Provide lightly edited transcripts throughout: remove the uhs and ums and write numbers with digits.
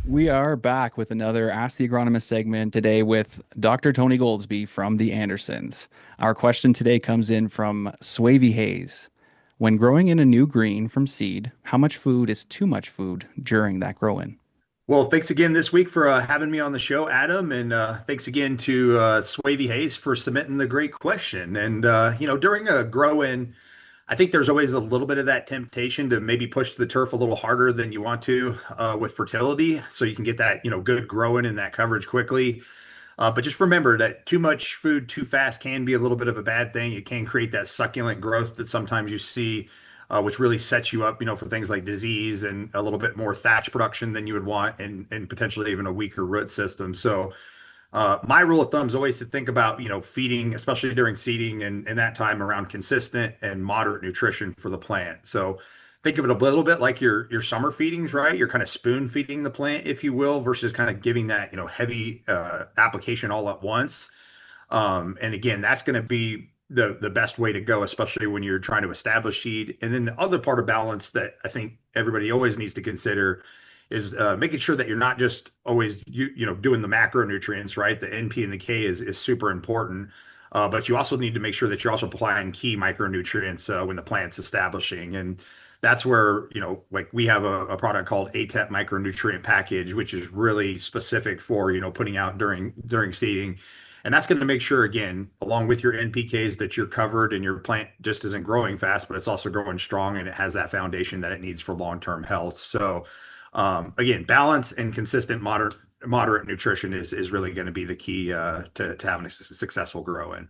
We are back with another Ask the Agronomist segment today with Dr. Tony Goldsby from the Andersons. Our question today comes in from Swavy Hayes. When growing in a new green from seed, how much food is too much food during that grow-in? Well, thanks again this week for having me on the show, Adam, and thanks again to Swavy Hayes for submitting the great question. During a grow-in, I think there's always a little bit of that temptation to maybe push the turf a little harder than you want to with fertility, so you can get that good growing and that coverage quickly. But just remember that too much food too fast can be a little bit of a bad thing. It can create that succulent growth that sometimes you see, which really sets you up, for things like disease and a little bit more thatch production than you would want, and potentially even a weaker root system. So, my rule of thumb is always to think about, feeding, especially during seeding and that time around consistent and moderate nutrition for the plant. So think of it a little bit like your summer feedings, right? You're kind of spoon feeding the plant, if you will, versus kind of giving that, heavy application all at once. And again, that's going to be the best way to go, especially when you're trying to establish seed. And then the other part of balance that I think everybody always needs to consider is making sure that you're not just always doing the macronutrients, right? The N, P, and the K is super important. But you also need to make sure that you're also applying key micronutrients when the plant's establishing. And that's where, like we have a product called ATEP micronutrient package, which is really specific for, putting out during seeding. And that's going to make sure, again, along with your NPKs, that you're covered and your plant just isn't growing fast, but it's also growing strong and it has that foundation that it needs for long-term health. So, again, balance and consistent moderate nutrition is really going to be the key to having a successful grow in.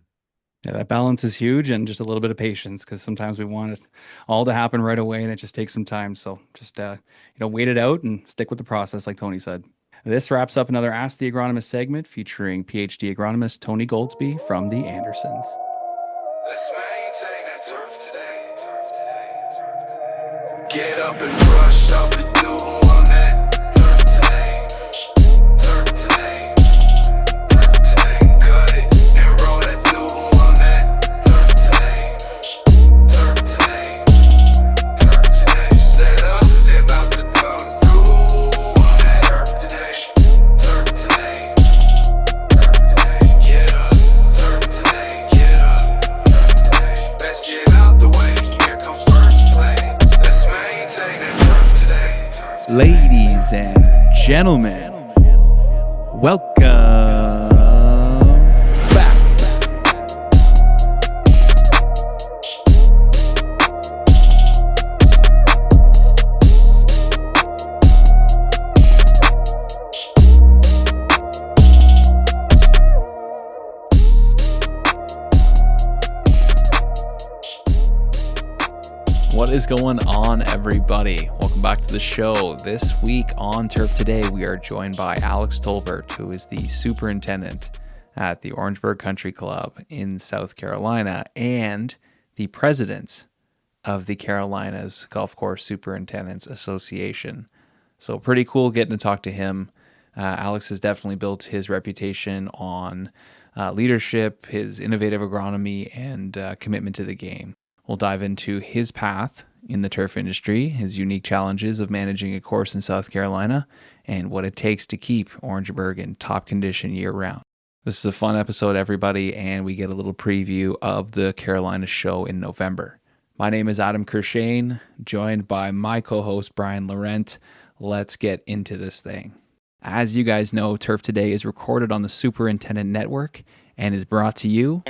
Yeah, that balance is huge and just a little bit of patience because sometimes we want it all to happen right away and it just takes some time. So just wait it out and stick with the process, like Tony said. This wraps up another Ask the Agronomist segment featuring PhD agronomist Tony Goldsby from the Andersons. Let's maintain that turf today. Get up and brush off the dew on that turf today. Turf today. Turf today. Cut it and roll that dew on that turf today. Turf today. Turf today. Set up, they about to come through on that turf today. Turf today. Turf today. Get up. Turf today. Get up. Turf today. Let's get out the way. Here comes first play. Let's maintain that turf today. Ladies and gentlemen, welcome back. What is going on, everybody? Welcome back to the show. This week on Turf Today, we are joined by Alex Tolbert, who is the superintendent at the Orangeburg Country Club in South Carolina and the president of the Carolinas Golf Course Superintendents Association. So pretty cool getting to talk to him. Alex has definitely built his reputation on leadership, his innovative agronomy, and commitment to the game. We'll dive into his path in the turf industry, his unique challenges of managing a course in South Carolina, and what it takes to keep Orangeburg in top condition year-round. This is a fun episode, everybody, and we get a little preview of the Carolina show in November. My name is Adam Kershane, joined by my co-host Brian Laurent. Let's get into this thing. As you guys know, Turf Today is recorded on the Superintendent Network and is brought to you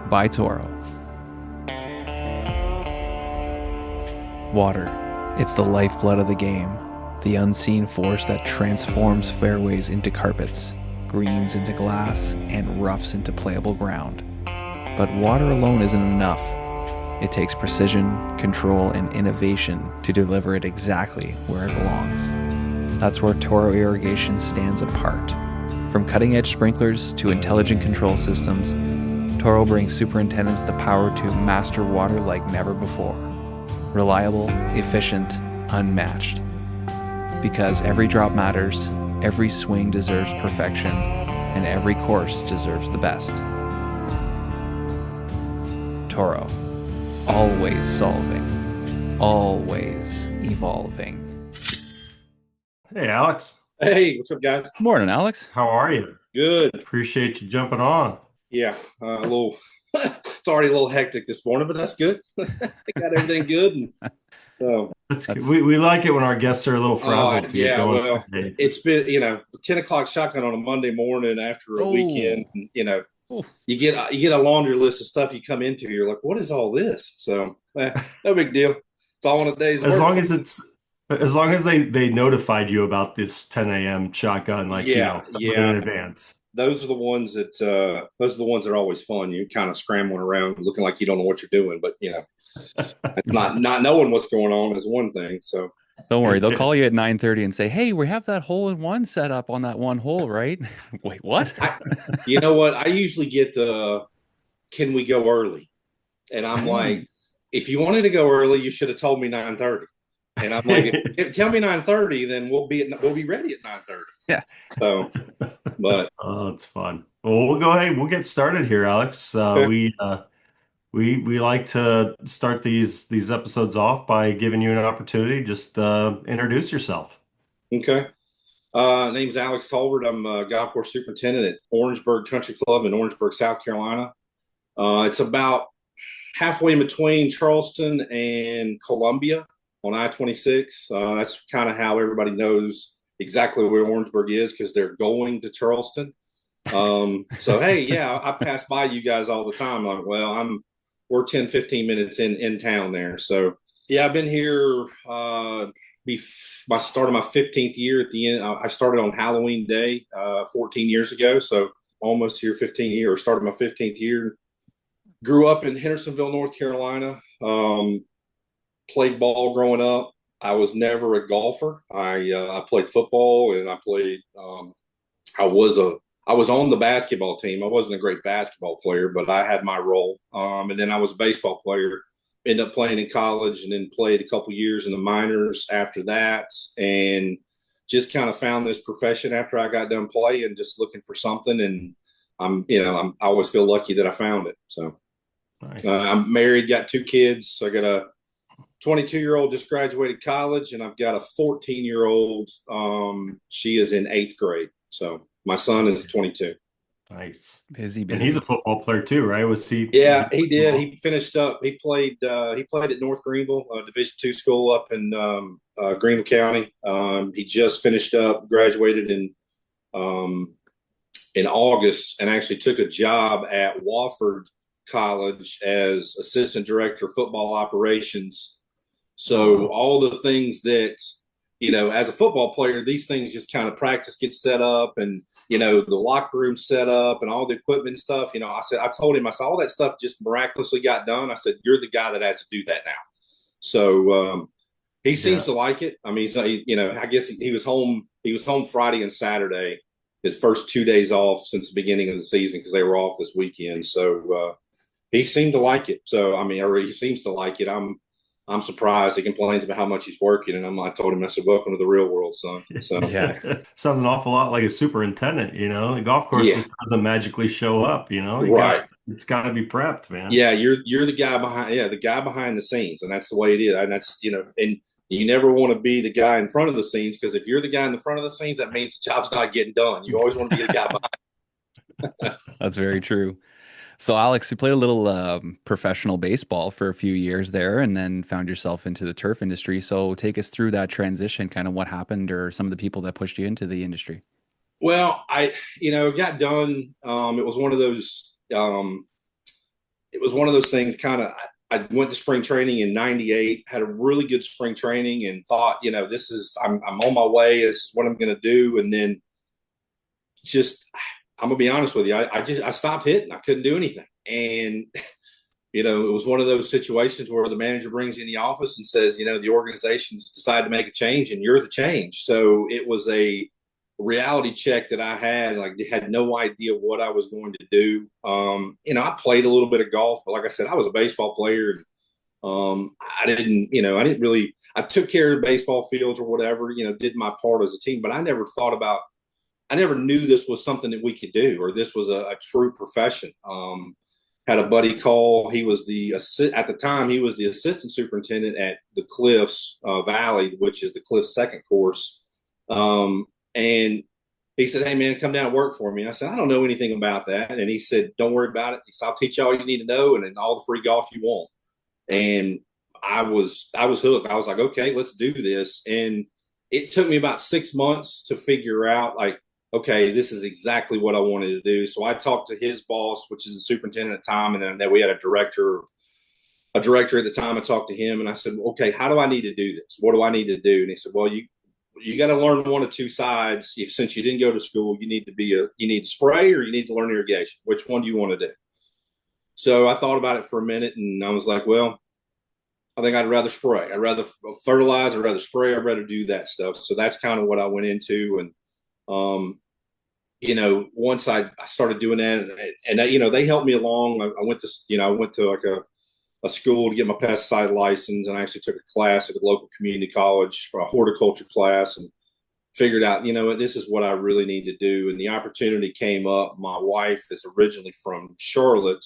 by Toro. Water. It's the lifeblood of the game, the unseen force that transforms fairways into carpets, greens into glass, and roughs into playable ground. But water alone isn't enough. It takes precision, control, and innovation to deliver it exactly where it belongs. That's where Toro Irrigation stands apart. From cutting-edge sprinklers to intelligent control systems, Toro brings superintendents the power to master water like never before. Reliable, efficient, unmatched. Because every drop matters, every swing deserves perfection, and every course deserves the best. Toro. Always solving. always evolving. Hey, Alex. Hey, what's up, guys? Morning, Alex. How are you? Good. Appreciate you jumping on. Yeah, a little. It's already a little hectic this morning, but that's good. I got everything good, and That's good. We like it when our guests are a little frazzled. to get yeah. going Well, today. it's been 10 o'clock shotgun on a Monday morning after a weekend. And, Oh. you get a laundry list of stuff you come into. You're like, what is all this? So no big deal. It's all in a day's as work. long as they notified you about this 10 a.m. shotgun, in advance. Those are the ones that are always fun. You kind of scrambling around, looking like you don't know what you're doing, but not knowing what's going on is one thing. So Don't worry, they'll call you at 9:30 and say, "Hey, we have that hole in one set up on that one hole, right?" Wait, what? you know what? I usually get the, "Can we go early?" And I'm like, if you wanted to go early, you should have told me 9:30. And I'm like, if tell me 9:30, then we'll be ready at 9:30. Yeah. So, but Oh, it's fun. Well, we'll go ahead. We'll get started here, Alex. We like to start these episodes off by giving you an opportunity. Just introduce yourself. okay. Name's Alex Tolbert. I'm a golf course superintendent at Orangeburg Country Club in Orangeburg, South Carolina. It's about halfway in between Charleston and Columbia on I-26. That's kind of how everybody knows exactly where Orangeburg is, because they're going to Charleston. So, hey, yeah, I pass by you guys all the time. I'm like, well, we're 10, 15 minutes in town there. So, yeah, I've been here I started my 15th year at the end. I started on Halloween Day 14 years ago. So almost here 15 years, started my 15th year. Grew up in Hendersonville, North Carolina. Played ball growing up. I was never a golfer. I played football, and I played. I was on the basketball team. I wasn't a great basketball player, but I had my role. And then I was a baseball player. Ended up playing in college, and then played a couple years in the minors after that, and just kind of found this profession after I got done playing, just looking for something. And I always feel lucky that I found it. So Nice. I'm married, got 2 kids. I got a 22-year-old just graduated college, and I've got a 14-year-old. She is in 8th grade. So my son is 22. Nice. Busy. And he's a football player too, right? Was he? Yeah, he did. He finished up. He played at North Greenville, Division II school up in Greenville County. He just finished up, graduated in August, and actually took a job at Wofford College as assistant director of football operations. So all the things that, as a football player, these things just kind of practice gets set up, and, the locker room set up and all the equipment and stuff. I told him, all that stuff just miraculously got done. I said, you're the guy that has to do that now. So he seems to like it. I mean, I guess he was home Friday and Saturday, his first 2 days off since the beginning of the season, because they were off this weekend. So he seemed to like it. So, or he seems to like it. I'm surprised. He complains about how much he's working, and I told him, I said, welcome to the real world, son. So Yeah. Sounds an awful lot like a superintendent, the golf course just doesn't magically show up, Right. It's got to be prepped, man. Yeah, you're the guy behind the scenes, and that's the way it is. And that's, and you never want to be the guy in front of the scenes, because if you're the guy in the front of the scenes, that means the job's not getting done. You always want to be the guy behind. That's very true. So, Alex, you played a little professional baseball for a few years there, and then found yourself into the turf industry. So take us through that transition, kind of what happened, or some of the people that pushed you into the industry. Well, I got done. It was one of those. It was one of those things. Kind of, I went to spring training in '98. Had a really good spring training, and thought, this is I'm on my way. This is what I'm going to do. And then, I'm gonna be honest with you. I stopped hitting. I couldn't do anything, and it was one of those situations where the manager brings you in the office and says, the organization's decided to make a change, and you're the change. So it was a reality check that I had no idea what I was going to do. I played a little bit of golf, but like I said, I was a baseball player. I didn't really. I took care of the baseball fields or whatever. Did my part as a team, but I never knew this was something that we could do, or this was a true profession. had a buddy call. He was at the time, he was the assistant superintendent at the Cliffs Valley, which is the Cliffs second course. And he said, "Hey man, come down and work for me." And I said, "I don't know anything about that." And he said, "Don't worry about it. He said, I'll teach you all you need to know and then all the free golf you want." And I was hooked. I was like, "Okay, let's do this." And it took me about 6 months to figure out, like, okay, this is exactly what I wanted to do. So I talked to his boss, which is the superintendent at the time, and then we had a director at the time. I talked to him and I said, "Okay, how do I need to do this? What do I need to do?" And he said, "Well, you got to learn one of two sides. Since you didn't go to school, you need to spray or you need to learn irrigation. Which one do you want to do?" So I thought about it for a minute and I was like, well, I think I'd rather spray. I'd rather fertilize. I'd rather spray. I'd rather do that stuff. So that's kind of what I went into. And, once I started doing that and they helped me along. I went to like a school to get my pesticide license. And I actually took a class at a local community college for a horticulture class and figured out, this is what I really need to do. And the opportunity came up. My wife is originally from Charlotte.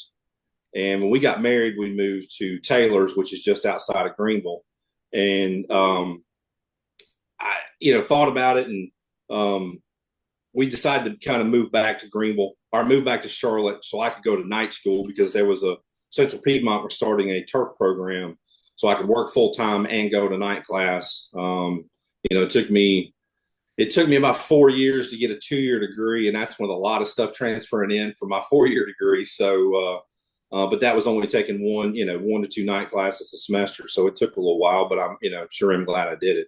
And when we got married, we moved to Taylor's, which is just outside of Greenville. And, I thought about it and we decided to kind of move back to Greenville or move back to Charlotte so I could go to night school because there was Central Piedmont was starting a turf program so I could work full time and go to night class. It took me about 4 years to get a 2-year degree. And that's with a lot of stuff transferring in for my 4-year degree. So, but that was only taking 1 to 2 night classes a semester. So it took a little while, but I'm glad I did it.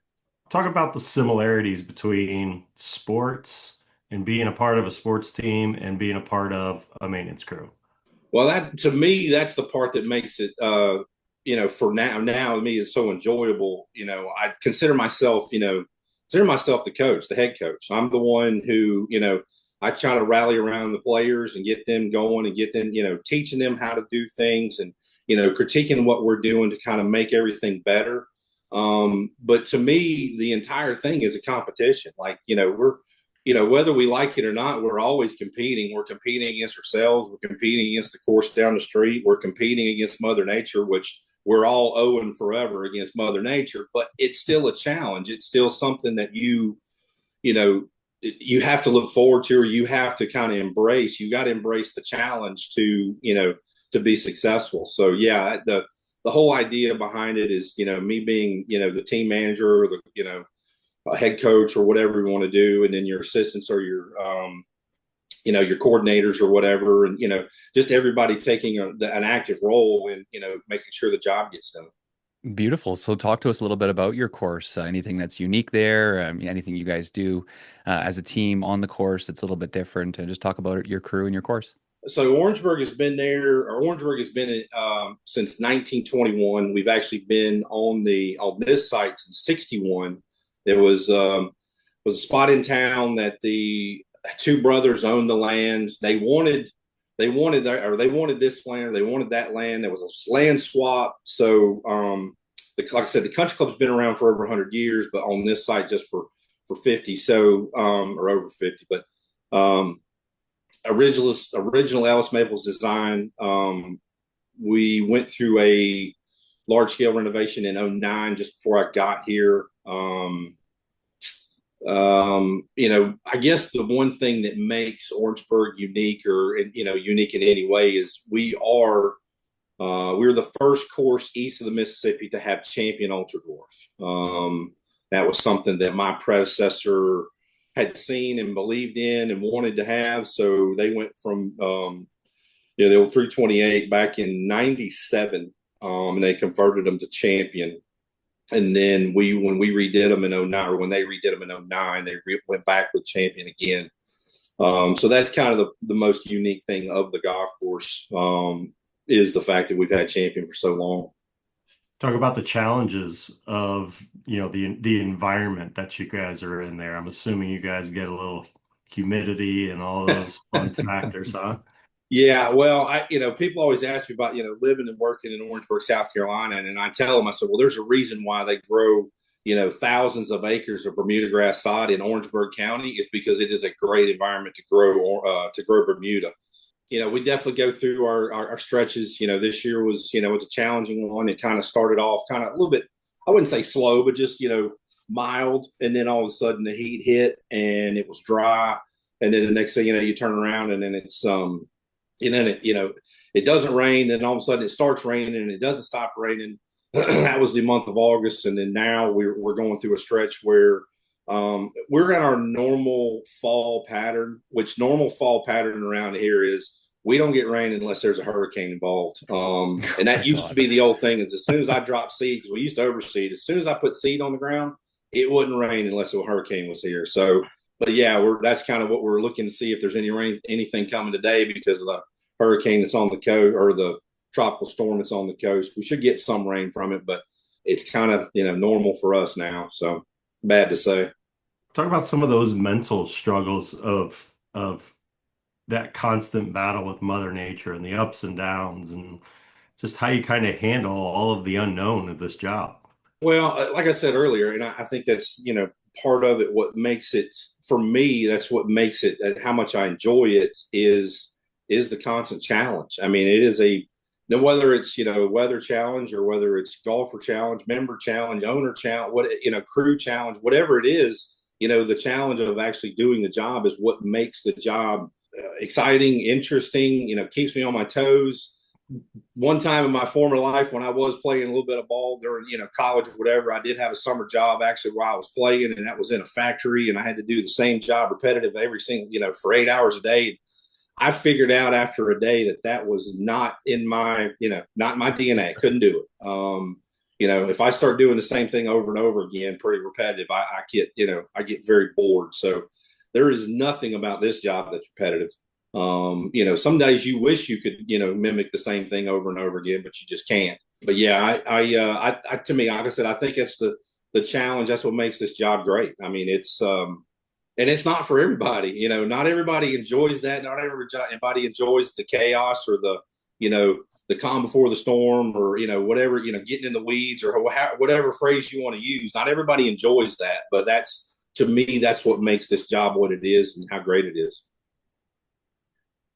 Talk about the similarities between sports and being a part of a sports team and being a part of a maintenance crew. Well, that to me, that's the part that makes it, for now to me, it's so enjoyable. I consider myself the coach, the head coach. I'm the one who, I try to rally around the players and get them going and get them, teaching them how to do things and, critiquing what we're doing to kind of make everything better. But to me, the entire thing is a competition. Like, we're, whether we like it or not, we're always competing. We're competing against ourselves. We're competing against the course down the street. We're competing against Mother Nature, which we're all owing forever against Mother Nature, but it's still a challenge. It's still something that you have to look forward to, or you have to kind of embrace. You got to embrace the challenge to be successful. So yeah, the whole idea behind it is, me being, the team manager or the, a head coach or whatever you want to do. And then your assistants or your, your coordinators or whatever. And, just everybody taking an active role in, making sure the job gets done. Beautiful. So talk to us a little bit about your course. Anything that's unique there? Anything you guys do as a team on the course that's a little bit different? And just talk about your crew and your course. So Orangeburg has been since 1921. We've actually been on this site since 61. There was a spot in town that the two brothers owned the land. They wanted this land, they wanted that land. There was a land swap. So, like I said, the country club's been around for over 100 years, but on this site just for 50. So, or over 50. But original Alice Maples design. We went through a large scale renovation in 2009, just before I got here. I guess the one thing that makes Orangeburg unique unique in any way is we're the first course east of the Mississippi to have champion ultra dwarf. That was something that my predecessor had seen and believed in and wanted to have. So they went from, the old 328 back in 97, and they converted them to champion. And then when we redid them in 2009, or when they redid them in 2009, they went back with champion again. So that's kind of the most unique thing of the golf course, is the fact that we've had champion for so long. Talk about the challenges of, the environment that you guys are in there. I'm assuming you guys get a little humidity and all those fun factors, huh? Yeah, well, people always ask me about, living and working in Orangeburg, South Carolina. And I tell them, I said, well, there's a reason why they grow, thousands of acres of Bermuda grass sod in Orangeburg County, is because it is a great environment to grow Bermuda. we definitely go through our stretches. This year was, it's a challenging one. It kind of started off kind of a little bit, I wouldn't say slow, but just, mild. And then all of a sudden the heat hit and it was dry. And then the next thing, you turn around and then it's, and then it doesn't rain. Then all of a sudden it starts raining and it doesn't stop raining. That was the month of August. And then now we're going through a stretch where we're in our normal fall pattern, which normal fall pattern around here is we don't get rain unless there's a hurricane involved. And that used to be the old thing is as soon as I drop seed, because we used to overseed, as soon as I put seed on the ground, it wouldn't rain unless a hurricane was here. So, but yeah, that's kind of what we're looking to see if there's anything coming today because of the hurricane that's on the coast or the tropical storm that's on the coast. We should get some rain from it, but it's kind of, normal for us now. So bad to say. Talk about some of those mental struggles of that constant battle with Mother Nature and the ups and downs and just how you kind of handle all of the unknown of this job. Well, like I said earlier, and I think that's, part of it, what makes it, for me, that's what makes it, and how much I enjoy it is the constant challenge. I mean, it is whether it's, weather challenge or whether it's golfer challenge, member challenge, owner challenge, crew challenge, whatever it is, the challenge of actually doing the job is what makes the job exciting, interesting, keeps me on my toes. One time in my former life when I was playing a little bit of ball during, college or whatever, I did have a summer job actually while I was playing, and that was in a factory, and I had to do the same job repetitive every single, for 8 hours a day. I figured out after a day that was not in my, not in my DNA. Couldn't do it. If I start doing the same thing over and over again, pretty repetitive, I get very bored. So there is nothing about this job that's repetitive. Some days you wish you could, mimic the same thing over and over again, but you just can't. But yeah, I to me, like I said, I think it's the challenge. That's what makes this job great. I mean, it's, and it's not for everybody, not everybody enjoys that. Not everybody enjoys the chaos or the calm before the storm or, whatever, getting in the weeds or whatever phrase you want to use. Not everybody enjoys that, but to me, that's what makes this job what it is and how great it is.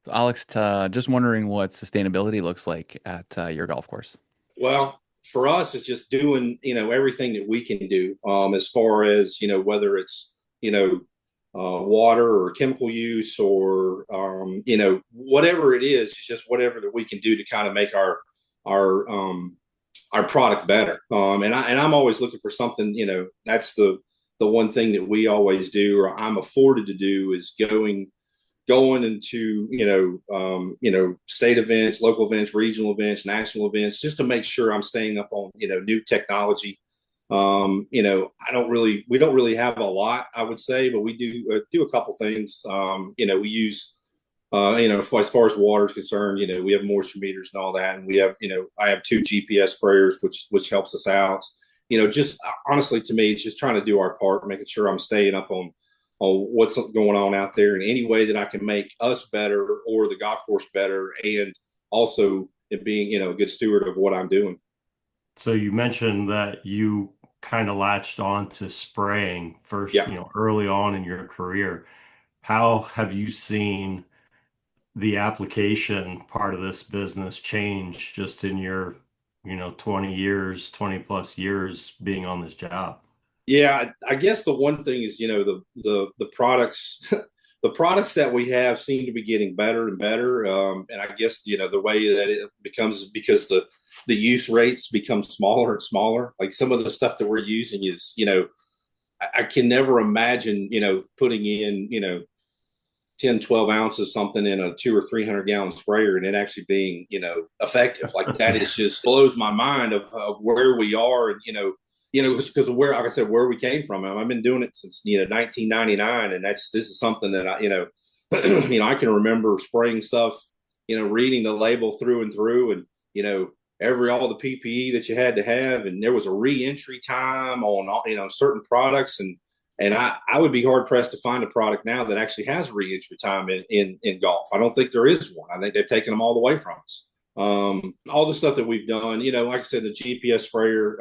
So Alex, just wondering what sustainability looks like at your golf course. Well, for us, it's just doing, everything that we can do as far as, whether it's, water or chemical use or, whatever it is, it's just whatever that we can do to kind of make our product better. And I'm always looking for something, that's the one thing that we always do, or I'm afforded to do, is going into, state events, local events, regional events, national events, just to make sure I'm staying up on, new technology. We don't really have a lot, I would say, but we do a couple things. We use, as far as water is concerned, we have moisture meters and all that. And we have, I have 2 GPS sprayers, which helps us out. Just honestly, to me, it's just trying to do our part, making sure I'm staying up on what's going on out there in any way that I can make us better or the golf course better, and also it being, a good steward of what I'm doing. So you mentioned that you kind of latched on to spraying first, Yeah. Early on in your career. How have you seen the application part of this business change just in your, 20 plus years being on this job? Yeah, I guess the one thing is, the products, the products that we have seem to be getting better and better. And I guess, the way that it becomes, because the use rates become smaller and smaller. Like some of the stuff that we're using is, I can never imagine, putting in, 10, 12 ounces something in a 200 or 300 gallon sprayer and it actually being, effective. Like that is just blows my mind of where we are and, because of where, like I said, where we came from. I've been doing it since 1999, and this is something that I I can remember spraying stuff, reading the label through and through, and all the PPE that you had to have, and there was a re-entry time on certain products, and I would be hard pressed to find a product now that actually has a re-entry time in golf. I don't think there is one. I think they've taken them all away from us. All the stuff that we've done, like I said, the GPS sprayer,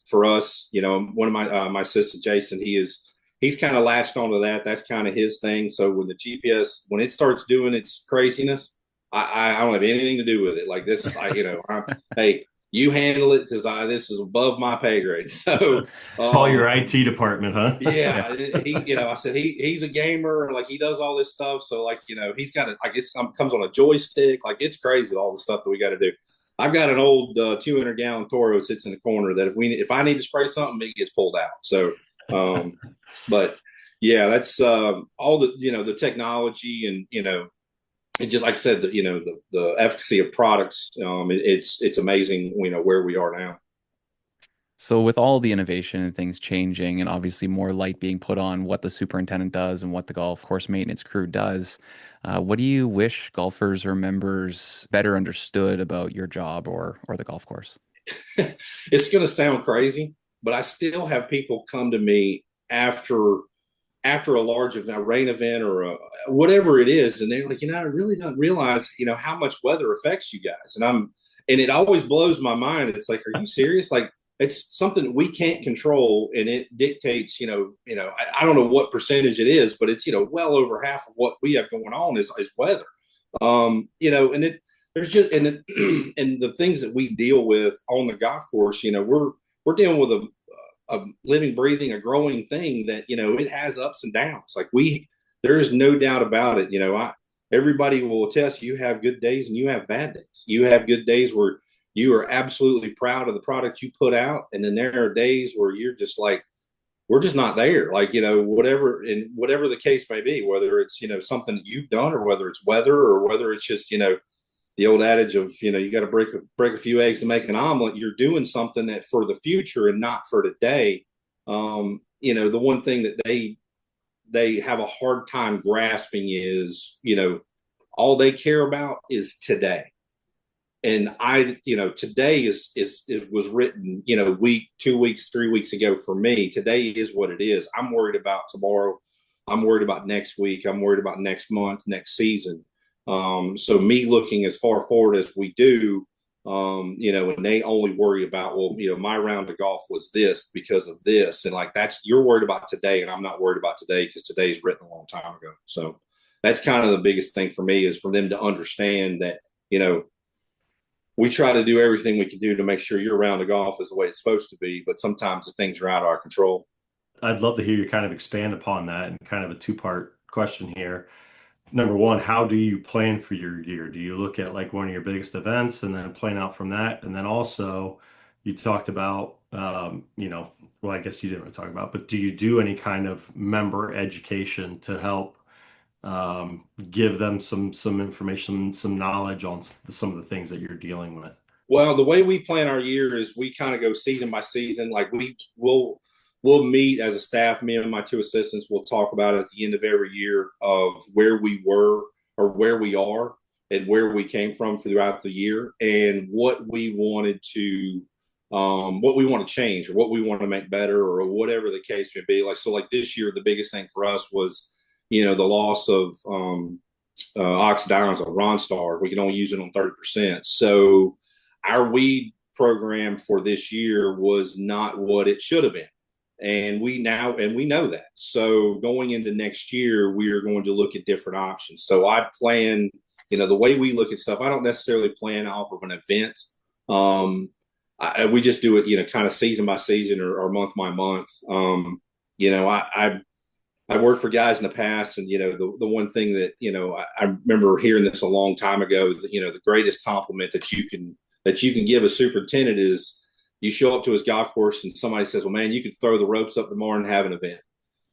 for us, one of my assistant, Jason, he's kind of latched onto that. That's kind of his thing. So when the GPS, when it starts doing its craziness, I don't have anything to do with it. Like this, hey, you handle it because this is above my pay grade. So, Call your IT department, huh? yeah, I said he's a gamer, like he does all this stuff. So like, he's got it, like it's comes on a joystick, like it's crazy all the stuff that we got to do. I've got an old 200-gallon Toro sits in the corner that if I need to spray something, it gets pulled out. So, but yeah, that's all the technology and it just like I said, the efficacy of products. It's amazing, where we are now. So with all the innovation and things changing and obviously more light being put on what the superintendent does and what the golf course maintenance crew does, what do you wish golfers or members better understood about your job or the golf course? It's going to sound crazy, but I still have people come to me after a large event, a rain event or whatever it is, and they're like, I really don't realize, how much weather affects you guys. And it always blows my mind. It's like, are you serious? Like, it's something we can't control, and it dictates, I don't know what percentage it is, but it's, well over half of what we have going on is weather. And there's just, and and the things that we deal with on the golf course, we're dealing with a living, breathing, a growing thing that, it has ups and downs. Like there is no doubt about it. Everybody will attest you have good days and you have bad days. You have good days where you are absolutely proud of the product you put out. And then there are days where you're just like, we're just not there. Like, whatever the case may be, whether it's, something that you've done or whether it's weather or whether it's just, the old adage of, you got to break a few eggs to make an omelet. You're doing something that for the future and not for today. The one thing that they have a hard time grasping is, all they care about is today. And today it was written, week, 2 weeks, 3 weeks ago for me. Today is what it is. I'm worried about tomorrow. I'm worried about next week. I'm worried about next month, next season. So me looking as far forward as we do, and they only worry about, well, my round of golf was this because of this. And like, you're worried about today and I'm not worried about today because today's written a long time ago. So that's kind of the biggest thing for me is for them to understand that, we try to do everything we can do to make sure your round of golf is the way it's supposed to be. But sometimes the things are out of our control. I'd love to hear you kind of expand upon that and kind of a two-part question here. Number one, how do you plan for your year? Do you look at like one of your biggest events and then plan out from that? And then also you talked about, well, I guess you didn't really talk about, but do you do any kind of member education to help give them some information, some knowledge on some of the things that you're dealing with? Well, the way we plan our year is we kind of go season by season. Like we'll meet as a staff, me and my two assistants will talk about at the end of every year of where we were or where we are and where we came from throughout the year and what we wanted to change or what we want to make better or whatever the case may be. Like this year, the biggest thing for us was, the loss of oxidized on Ronstar. We can only use it on 30%. So our weed program for this year was not what it should have been. And we know that. So going into next year, we are going to look at different options. So I plan, the way we look at stuff, I don't necessarily plan off of an event. We just do it, kind of season by season or month by month. I've worked for guys in the past, and the one thing that I remember hearing this a long time ago. That the greatest compliment that you can give a superintendent is you show up to his golf course and somebody says, "Well, man, you could throw the ropes up tomorrow and have an event."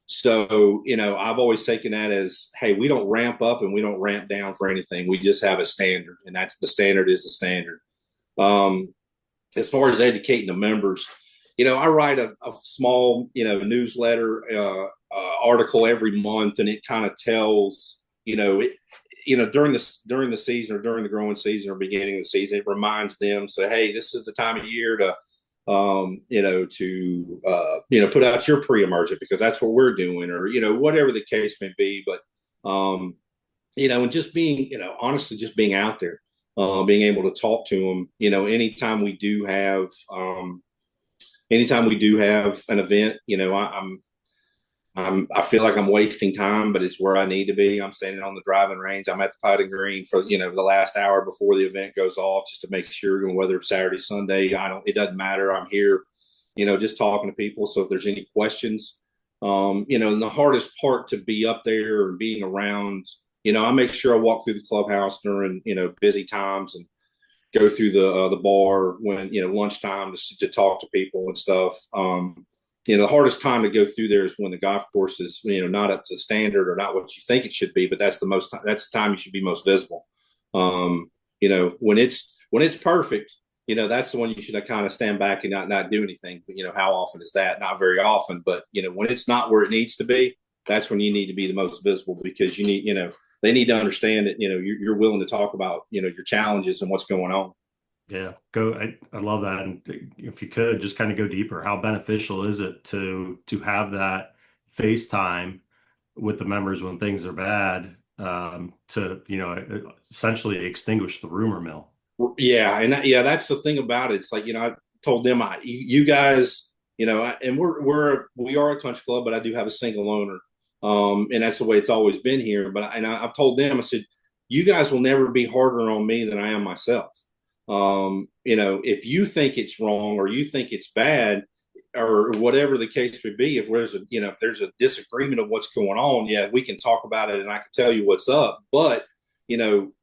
So I've always taken that as, hey, we don't ramp up and we don't ramp down for anything. We just have a standard, and that's the standard is the standard. As far as educating the members, I write a small newsletter. Article every month, and it kind of tells during the season or during the growing season or beginning of the season, it reminds them, say, hey, this is the time of year to put out your pre-emergent because that's what we're doing, or whatever the case may be. But and just being honestly just being out there, being able to talk to them, anytime we do have an event, I feel like I'm wasting time, but it's where I need to be. I'm standing on the driving range. I'm at the putting green for the last hour before the event goes off, just to make sure, whether it's Saturday, Sunday, it doesn't matter. I'm here, just talking to people. So if there's any questions, and the hardest part to be up there and being around, I make sure I walk through the clubhouse during busy times and go through the bar when lunchtime to talk to people and stuff. The hardest time to go through there is when the golf course is not up to standard or not what you think it should be, but that's the time you should be most visible. When it's perfect, that's the one you should kind of stand back and not do anything. But how often is that? Not very often. But when it's not where it needs to be, that's when you need to be the most visible, because they need to understand that you're willing to talk about your challenges and what's going on. Yeah, I love that. And if you could just kind of go deeper, how beneficial is it to have that FaceTime with the members when things are bad, to essentially extinguish the rumor mill? Yeah, and that's the thing about it. It's like I told them, you guys, and we are a country club, but I do have a single owner, and that's the way it's always been here. But I've told them, I said, you guys will never be harder on me than I am myself. If you think it's wrong or you think it's bad or whatever the case may be, if there's a disagreement of what's going on, yeah, we can talk about it and I can tell you what's up. But,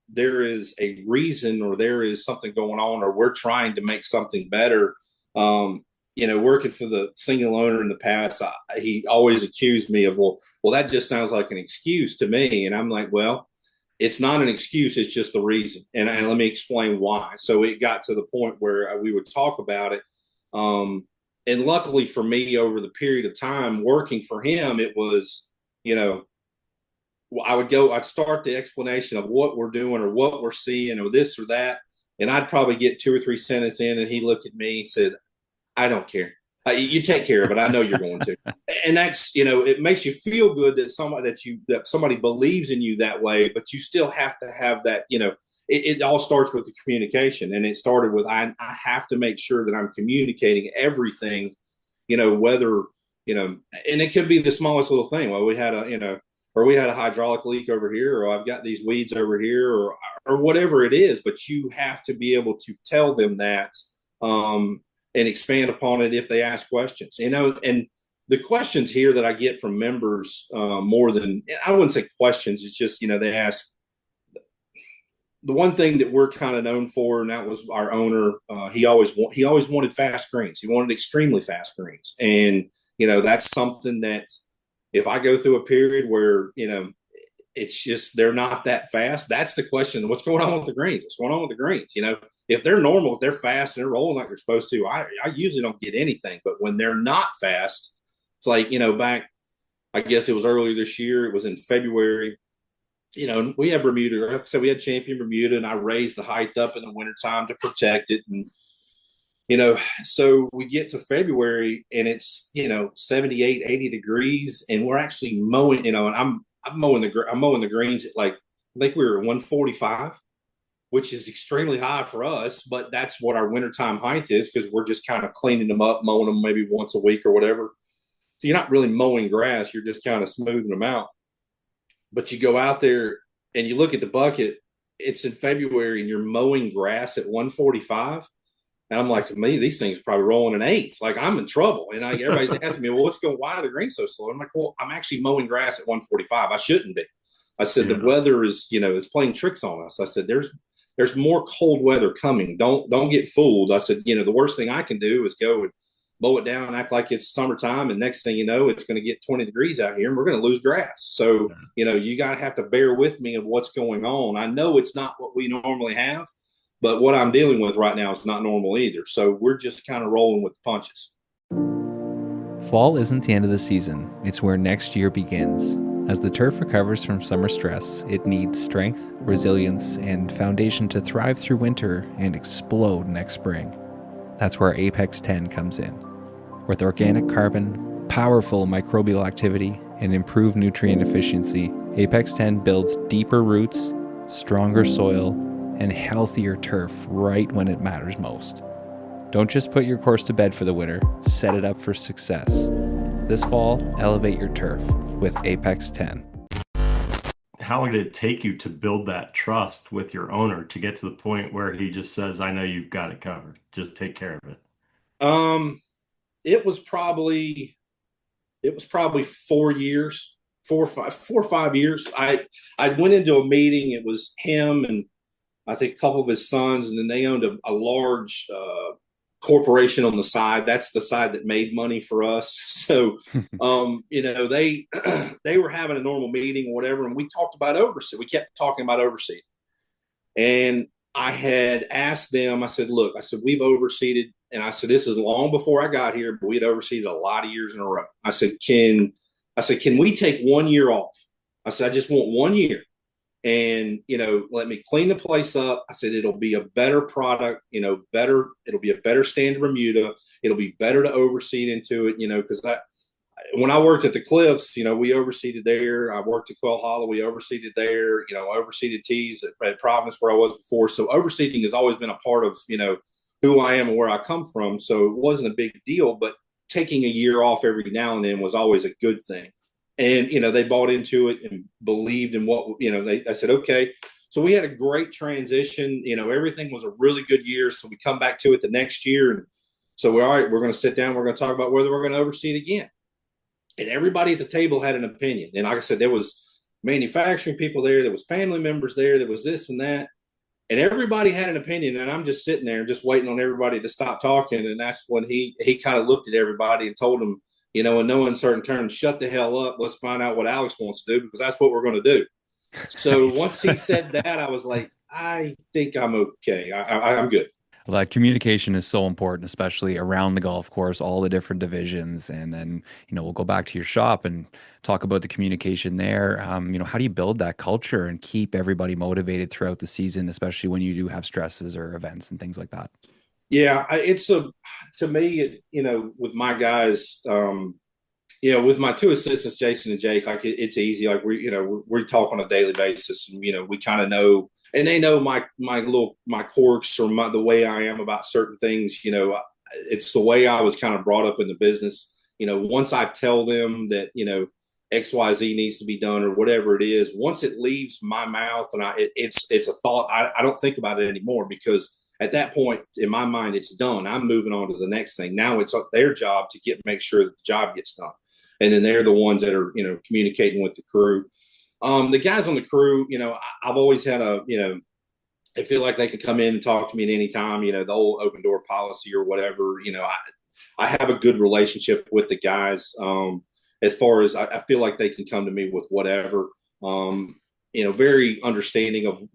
there is a reason, or there is something going on, or we're trying to make something better. Working for the single owner in the past, he always accused me of, well, that just sounds like an excuse to me. And I'm like, well, it's not an excuse. It's just the reason. And let me explain why. So it got to the point where we would talk about it. And luckily for me, over the period of time working for him, it was, I'd start the explanation of what we're doing or what we're seeing or this or that. And I'd probably get 2 or 3 sentences in, and he looked at me and said, I don't care. You take care of it. I know you're going to. And that's, it makes you feel good that somebody believes in you that way, but you still have to have that, it all starts with the communication. And it started with, I have to make sure that I'm communicating everything, whether, and it could be the smallest little thing. Well, we had a hydraulic leak over here, or I've got these weeds over here, or whatever it is, but you have to be able to tell them that, and expand upon it if they ask questions, and the questions here that I get from members, more than, I wouldn't say questions, it's just, they ask. The one thing that we're kind of known for, and that was our owner, he always wanted fast greens. He wanted extremely fast greens. And, that's something that if I go through a period where, it's just, they're not that fast, that's the question. What's going on with the greens? What's going on with the greens? If they're normal, if they're fast and they're rolling like they're supposed to, I usually don't get anything. But when they're not fast, it's like, back, I guess it was earlier this year, it was in February, we had Bermuda. Like I said, we had Champion Bermuda, and I raised the height up in the wintertime to protect it. And, so we get to February and it's, 78, 80 degrees, and we're actually mowing, and I'm mowing the greens at, like, I think we were at 145. Which is extremely high for us, but that's what our wintertime height is, because we're just kind of cleaning them up, mowing them maybe once a week or whatever. So you're not really mowing grass, you're just kind of smoothing them out. But you go out there and you look at the bucket, it's in February, and you're mowing grass at 145. And I'm like, these things are probably rolling in 8s. Like, I'm in trouble. And everybody's asking me, well, why are the greens so slow? I'm like, well, I'm actually mowing grass at 145. I shouldn't be. I said, The weather is, it's playing tricks on us. I said, there's more cold weather coming. Don't get fooled. I said, the worst thing I can do is go and mow it down and act like it's summertime. And next thing you know, it's going to get 20 degrees out here and we're going to lose grass. So, you got to have to bear with me of what's going on. I know it's not what we normally have, but what I'm dealing with right now is not normal either. So we're just kind of rolling with the punches. Fall isn't the end of the season. It's where next year begins. As the turf recovers from summer stress, it needs strength, resilience, and foundation to thrive through winter and explode next spring. That's where Apex 10 comes in. With organic carbon, powerful microbial activity, and improved nutrient efficiency, Apex 10 builds deeper roots, stronger soil, and healthier turf right when it matters most. Don't just put your course to bed for the winter, set it up for success. This fall, elevate your turf with Apex 10. How long did it take you to build that trust with your owner to get to the point where he just says, I know you've got it covered. Just take care of it? It was probably 4 years, 4 or 5 years. I went into a meeting. It was him and I think a couple of his sons, and then they owned a large corporation on the side. That's the side that made money for us. So, they they were having a normal meeting or whatever, and we talked about overseed. We kept talking about overseed, and I had asked them. I said, "Look, we've overseeded." And I said, this is long before I got here, but we had overseeded a lot of years in a row. I said, can we take 1 year off? I said, I just want 1 year and, let me clean the place up. I said, it'll be a better product, it'll be a better stand Bermuda. It'll be better to overseed into it, because when I worked at the Cliffs, we overseeded there. I worked at Quail Hollow. We overseeded there, overseeded tees at Providence where I was before. So overseeding has always been a part of, who I am and where I come from. So it wasn't a big deal, but taking a year off every now and then was always a good thing. And, they bought into it and believed in what, I said, okay. So we had a great transition. Everything was a really good year. So we come back to it the next year. And so we're all right, we're going to sit down. We're going to talk about whether we're going to oversee it again. And everybody at the table had an opinion. And like I said, there was manufacturing people there. There was family members there. There was this and that. And everybody had an opinion, and I'm just sitting there just waiting on everybody to stop talking. And that's when he kind of looked at everybody and told them, in no uncertain terms, shut the hell up. Let's find out what Alex wants to do, because that's what we're going to do. So Nice. Once he said that, I was like, I think I'm okay. I'm good. Like communication is so important, especially around the golf course, all the different divisions. And then, we'll go back to your shop and talk about the communication there. How do you build that culture and keep everybody motivated throughout the season, especially when you do have stresses or events and things like that? Yeah, to me, with my guys, with my two assistants, Jason and Jake, like it's easy. Like we talk on a daily basis, and we kind of know, and they know my quirks or the way I am about certain things. It's the way I was kind of brought up in the business. Once I tell them that XYZ needs to be done or whatever it is, once it leaves my mouth and it's a thought, I don't think about it anymore, because at that point in my mind, it's done. I'm moving on to the next thing. Now it's their job to make sure that the job gets done. And then they're the ones that are, communicating with the crew. The guys on the crew, I've always had they feel like they can come in and talk to me at any time, the old open door policy or whatever. I have a good relationship with the guys. As far as I feel like they can come to me with whatever, very understanding of,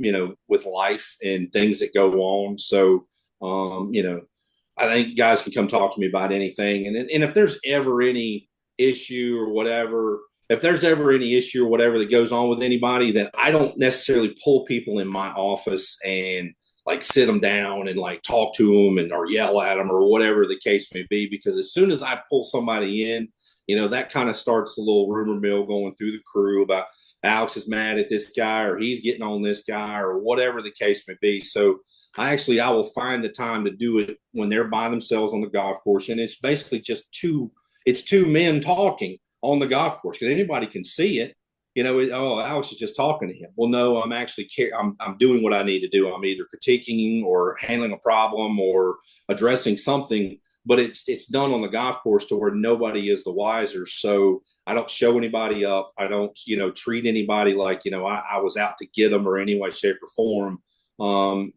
with life and things that go on. So, I think guys can come talk to me about anything. And if there's ever any issue or whatever, that goes on with anybody, then I don't necessarily pull people in my office and like sit them down and like talk to them or yell at them or whatever the case may be. Because as soon as I pull somebody in, that kind of starts the little rumor mill going through the crew about Alex is mad at this guy or he's getting on this guy or whatever the case may be. So I will find the time to do it when they're by themselves on the golf course. And it's basically just two men talking on the golf course, because anybody can see it. Alex is just talking to him. Well, no, I'm doing what I need to do. I'm either critiquing or handling a problem or addressing something, but it's done on the golf course to where nobody is the wiser. So I don't show anybody up. I don't, treat anybody like, I was out to get them or any way, shape or form.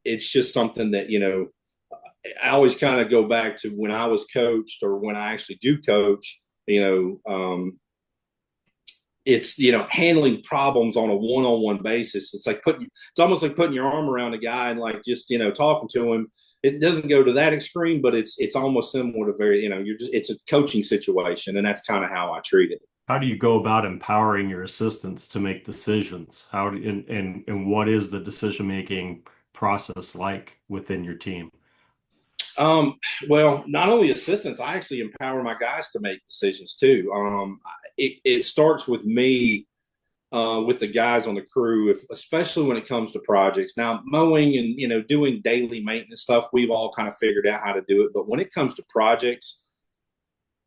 It's just something that, I always kind of go back to when I was coached or when I actually do coach, it's, handling problems on a one-on-one basis. It's almost like putting your arm around a guy and like, just, talking to him. It doesn't go to that extreme, but it's almost similar to it's a coaching situation. And that's kind of how I treat it. How do you go about empowering your assistants to make decisions? And what is the decision-making process like within your team? Well, not only assistants, I actually empower my guys to make decisions too. It starts with me, with the guys on the crew, especially when it comes to projects. Now, mowing and, doing daily maintenance stuff, we've all kind of figured out how to do it. But when it comes to projects,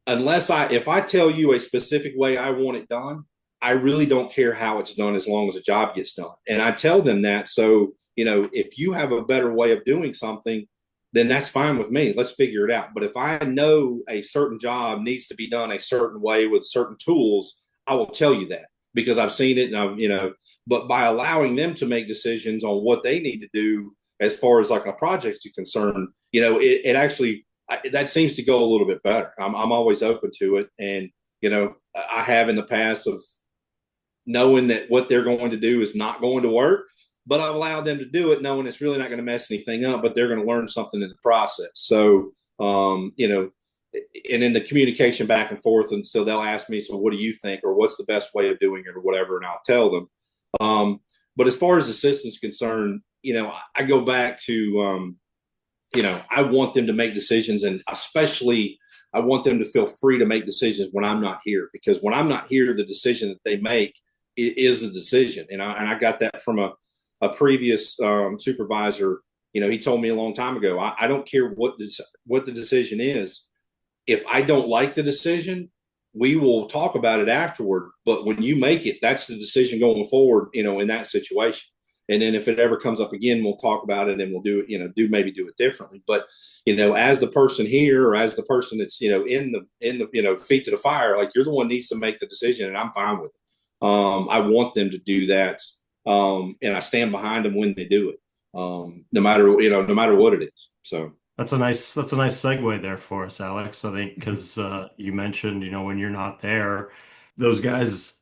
if I tell you a specific way I want it done, I really don't care how it's done as long as the job gets done. And I tell them that. So, if you have a better way of doing something, then that's fine with me. Let's figure it out. But if I know a certain job needs to be done a certain way with certain tools, I will tell you that because I've seen it and but by allowing them to make decisions on what they need to do as far as like a project is concerned, it actually, that seems to go a little bit better. I'm always open to it. And, I have in the past of knowing that what they're going to do is not going to work, but I've allowed them to do it knowing it's really not going to mess anything up, but they're going to learn something in the process. So, and in the communication back and forth. And so they'll ask me, so what do you think, or what's the best way of doing it or whatever? And I'll tell them. But as far as assistance concerned, I go back to, I want them to make decisions, and especially I want them to feel free to make decisions when I'm not here, because when I'm not here, the decision that they make is the decision. And I got that from a previous supervisor. He told me a long time ago, I don't care what the decision is. If I don't like the decision, we will talk about it afterward. But when you make it, that's the decision going forward, in that situation. And then if it ever comes up again, we'll talk about it and we'll do it, maybe do it differently. But, as the person here, or as the person that's, in the feet to the fire, like, you're the one needs to make the decision, and I'm fine with it. I want them to do that. And I stand behind them when they do it. No matter what it is. So. That's a nice segue there for us, Alex. I think because you mentioned, when you're not there, those guys,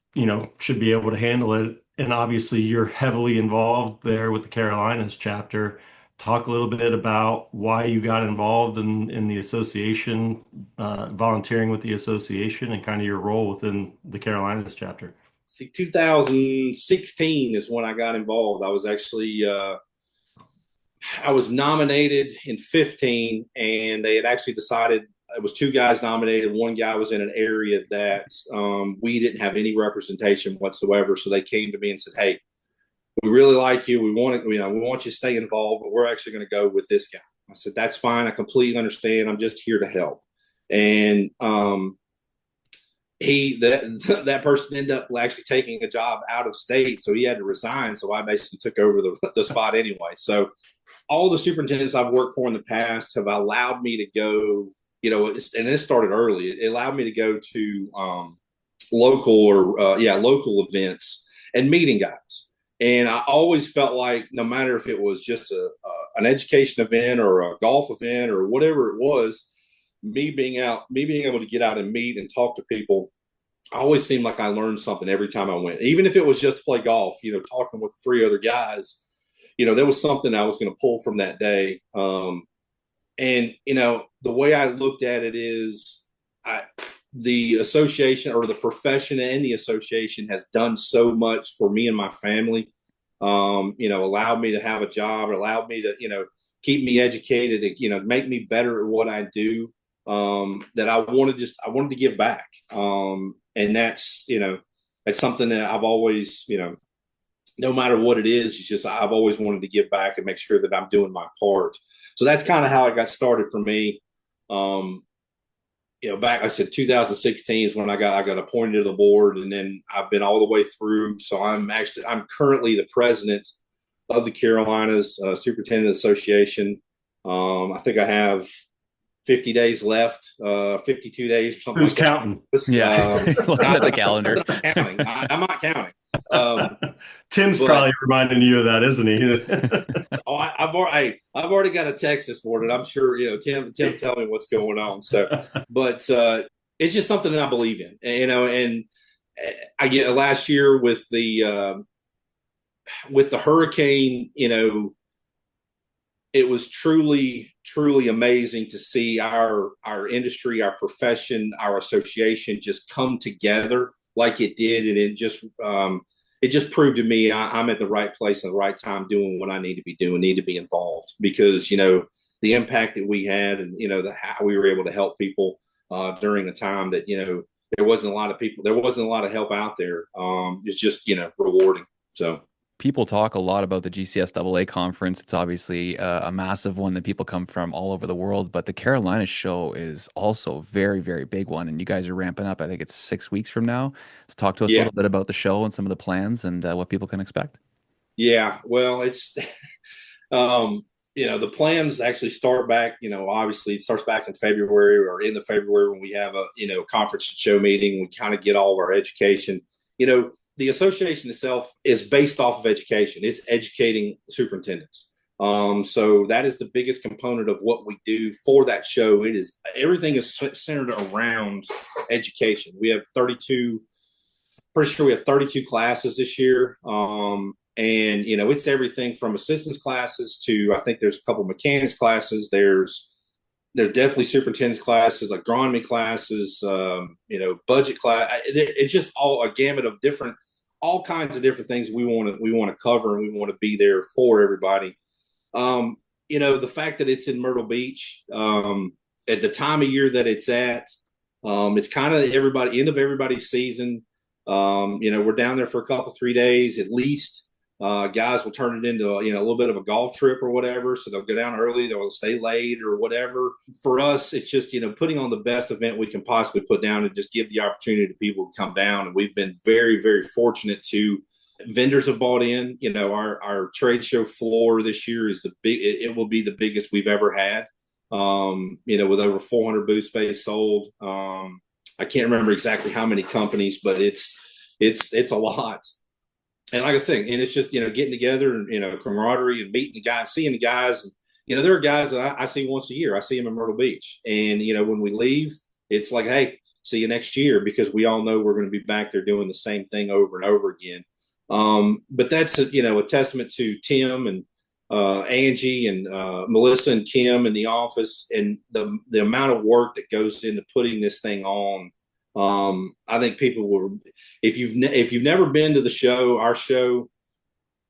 should be able to handle it. And obviously, you're heavily involved there with the Carolinas chapter. Talk a little bit about why you got involved in the association, volunteering with the association, and kind of your role within the Carolinas chapter. See, 2016 is when I got involved. I was actually I was nominated in 15, and they had actually decided it was two guys nominated. One guy was in an area that we didn't have any representation whatsoever. So they came to me and said, "Hey, we really like you. We want we want you to stay involved, but we're actually going to go with this guy." I said, "That's fine. I completely understand. I'm just here to help." And that person ended up actually taking a job out of state, so he had to resign. So I basically took over the spot anyway. So all the superintendents I've worked for in the past have allowed me to go, and it started early. It allowed me to go to local events and meeting guys. And I always felt like no matter if it was just an education event or a golf event or whatever it was, me being able to get out and meet and talk to people, I always seemed like I learned something every time I went, even if it was just to play golf, talking with three other guys, there was something I was going to pull from that day. And the way I looked at it is the association, or the profession and the association, has done so much for me and my family, allowed me to have a job, allowed me to, keep me educated, make me better at what I do. That I wanted to give back. And that's something that I've always, no matter what it is, it's just, I've always wanted to give back and make sure that I'm doing my part. So that's kind of how it got started for me. Back, I said 2016 is when I got appointed to the board, and then I've been all the way through. So I'm currently the president of the Carolinas Superintendent Association. I think I have 50 days left, 52 days or something. Who's like counting? Look at the calendar. I'm not counting. Tim's probably reminding you of that, isn't he? I've already got a text this morning. I'm sure Tim tell me what's going on. So, but it's just something that I believe in, and I get last year with the hurricane, it was truly amazing to see our industry, our profession, our association just come together like it did. And it just proved to me I'm at the right place at the right time, doing what I need to be doing, need to be involved, because, the impact that we had, and, how we were able to help people during a time that, there wasn't a lot of help out there. It's just, rewarding. So. people talk a lot about the GCSAA conference. It's obviously a massive one that people come from all over the world, but the Carolina show is also a very, very big one. And you guys are ramping up. I think it's 6 weeks from now. So talk to us a Yeah. little bit about the show and some of the plans and what people can expect. Yeah. Well, it's, the plans actually start back, obviously it starts back in February or in the February when we have a, conference show meeting. We kind of get all of our education. The association itself is based off of education. It's educating superintendents. So that is the biggest component of what we do for that show. Everything is centered around education. We have 32, pretty sure we have 32 classes this year. And it's everything from assistance classes to, I think there's a couple mechanics classes. There's definitely superintendent's classes, agronomy classes, budget class. It's just all a gamut of all kinds of different things we want to cover, and we want to be there for everybody. The fact that it's in Myrtle Beach, at the time of year that it's at, it's kind of end of everybody's season. We're down there for a couple, 3 days at least. Guys will turn it into a little bit of a golf trip or whatever. So they'll go down early, they'll stay late or whatever. For us, it's just putting on the best event we can possibly put down and just give the opportunity to people to come down. And we've been very, very fortunate to vendors have bought in. Our trade show floor this year is it will be the biggest we've ever had. With over 400 booth space sold. I can't remember exactly how many companies, but it's a lot. And like I said, and it's just, getting together and, camaraderie and meeting the guys, seeing the guys. And, there are guys that I see once a year. I see them in Myrtle Beach. And, when we leave, it's like, hey, see you next year, because we all know we're going to be back there doing the same thing over and over again. But that's, a testament to Tim and Angie and Melissa and Kim in the office, and the amount of work that goes into putting this thing on. I think people will, if you've never been to the show, our show,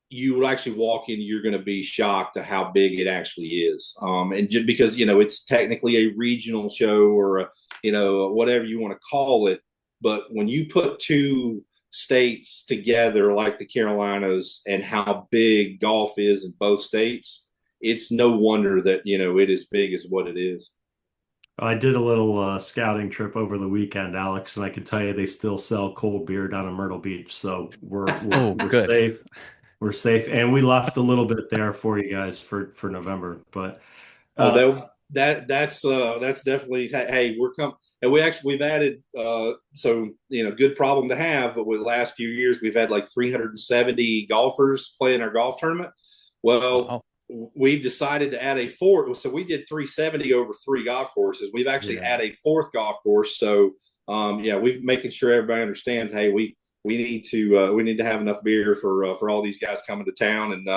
you will actually walk in, you're going to be shocked at how big it actually is. And just because, it's technically a regional show or whatever you want to call it. But when you put two states together like the Carolinas and how big golf is in both states, it's no wonder that, it is big as what it is. I did a little scouting trip over the weekend, Alex, and I can tell you they still sell cold beer down in Myrtle Beach. So we're good. safe. We're safe, and we left a little bit there for you guys for November. But that's definitely, hey, we're coming, and we've added good problem to have. But with the last few years, we've had like 370 golfers play in our golf tournament. Well. Wow. We've decided to add a fourth. So we did 370 over 3 golf courses. We've actually added a 4th golf course. So, we've making sure everybody understands, hey, we need to have enough beer for all these guys coming to town. And,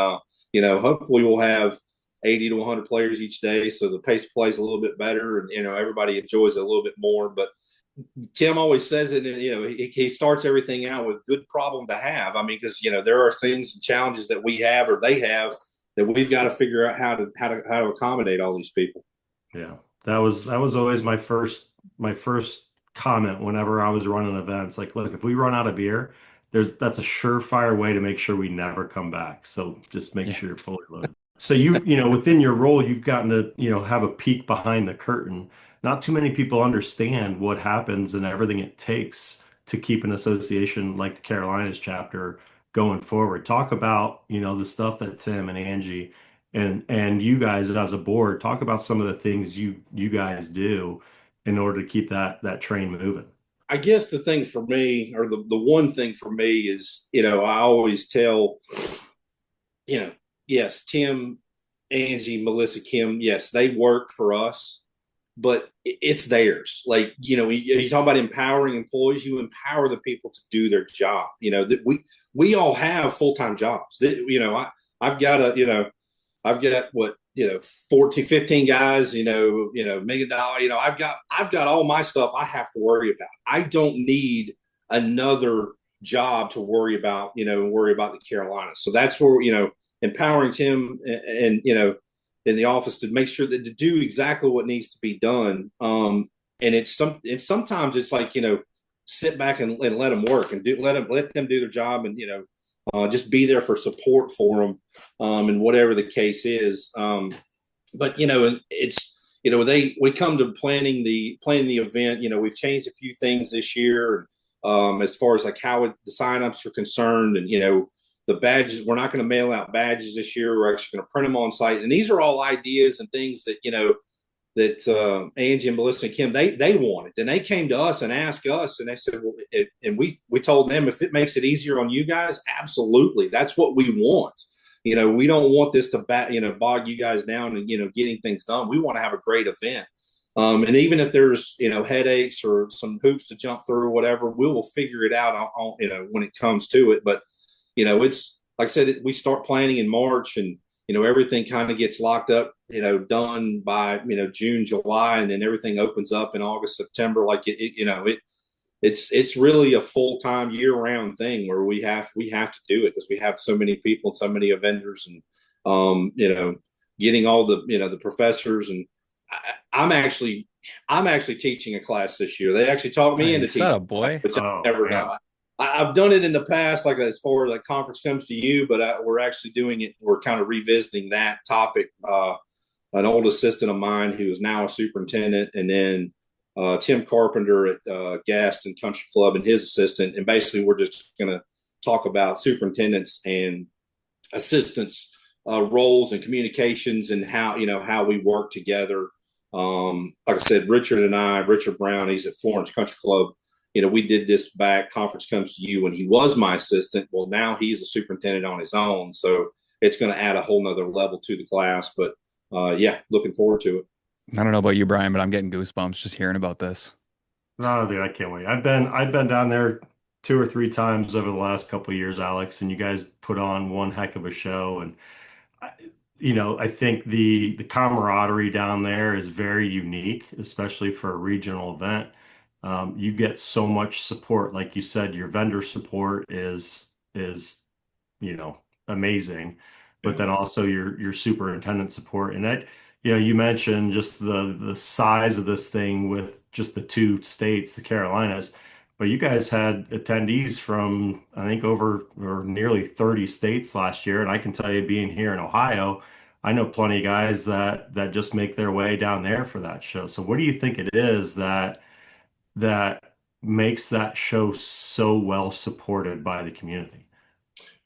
hopefully we'll have 80 to 100 players each day. So the pace of play is a little bit better, and, everybody enjoys it a little bit more. But Tim always says it, and, he starts everything out with good problem to have. I mean, because, there are things and challenges that we have or they have that we've got to figure out how to accommodate all these people. Yeah, that was always my first comment whenever I was running events. Like, look, if we run out of beer, that's a surefire way to make sure we never come back. So just make sure you're fully loaded. So within your role, you've gotten to have a peek behind the curtain. Not too many people understand what happens and everything it takes to keep an association like the Carolinas chapter going forward. Talk about, the stuff that Tim and Angie and you guys as a board, talk about some of the things you guys do in order to keep that train moving. I guess the thing for me, or the one thing for me is, I always tell, yes, Tim, Angie, Melissa, Kim, yes, they work for us, but it's theirs. Like, you talk about empowering employees, you empower the people to do their job. That we all have full-time jobs. I've got 14, 15 guys, $1 million, I've got all my stuff I have to worry about. I don't need another job to worry about the Carolinas. So that's where, empowering Tim and in the office to make sure that to do exactly what needs to be done. And sometimes it's like, sit back and let them work and let them do their job. And, just be there for support for them, and whatever the case is. But it's we come to planning the event. We've changed a few things this year, as far as like how the signups are concerned, and the badges. We're not going to mail out badges this year. We're actually going to print them on site, and these are all ideas and things that that Angie and Melissa and Kim they wanted, and they came to us and asked us, and they said, well, and we told them, if it makes it easier on you guys, absolutely, that's what we want. We don't want this to bog you guys down and getting things done. We want to have a great event, and even if there's headaches or some hoops to jump through or whatever, we will figure it out on when it comes to it. But it's like I said, we start planning in March, and everything kind of gets locked up, done by, June, July, and then everything opens up in August, September. Like it's really a full-time year-round thing where we have to do it because we have so many people and so many vendors, and, getting all the, the professors. And I'm actually teaching a class this year. They actually talked me into teaching, boy. which I've never done. I've done it in the past, like as far as like conference comes to you, but we're actually doing it. We're kind of revisiting that topic. An old assistant of mine who is now a superintendent, and then Tim Carpenter at Gaston Country Club and his assistant. And basically, we're just going to talk about superintendents and assistants roles and communications, and how we work together. Like I said, Richard Brown, he's at Florence Country Club. We did this back, conference comes to you, when he was my assistant. Well, now he's a superintendent on his own. So it's going to add a whole nother level to the class. But looking forward to it. I don't know about you, Brian, but I'm getting goosebumps just hearing about this. No, dude, I can't wait. I've been down there 2 or 3 times over the last couple of years, Alex, and you guys put on one heck of a show. And I think the camaraderie down there is very unique, especially for a regional event. You get so much support. Like you said, your vendor support is amazing, but then also your superintendent support. And that, you mentioned just the size of this thing with just the 2 states, the Carolinas, but you guys had attendees from, I think, over or nearly 30 states last year. And I can tell you, being here in Ohio, I know plenty of guys that just make their way down there for that show. So what do you think it is that makes that show so well supported by the community?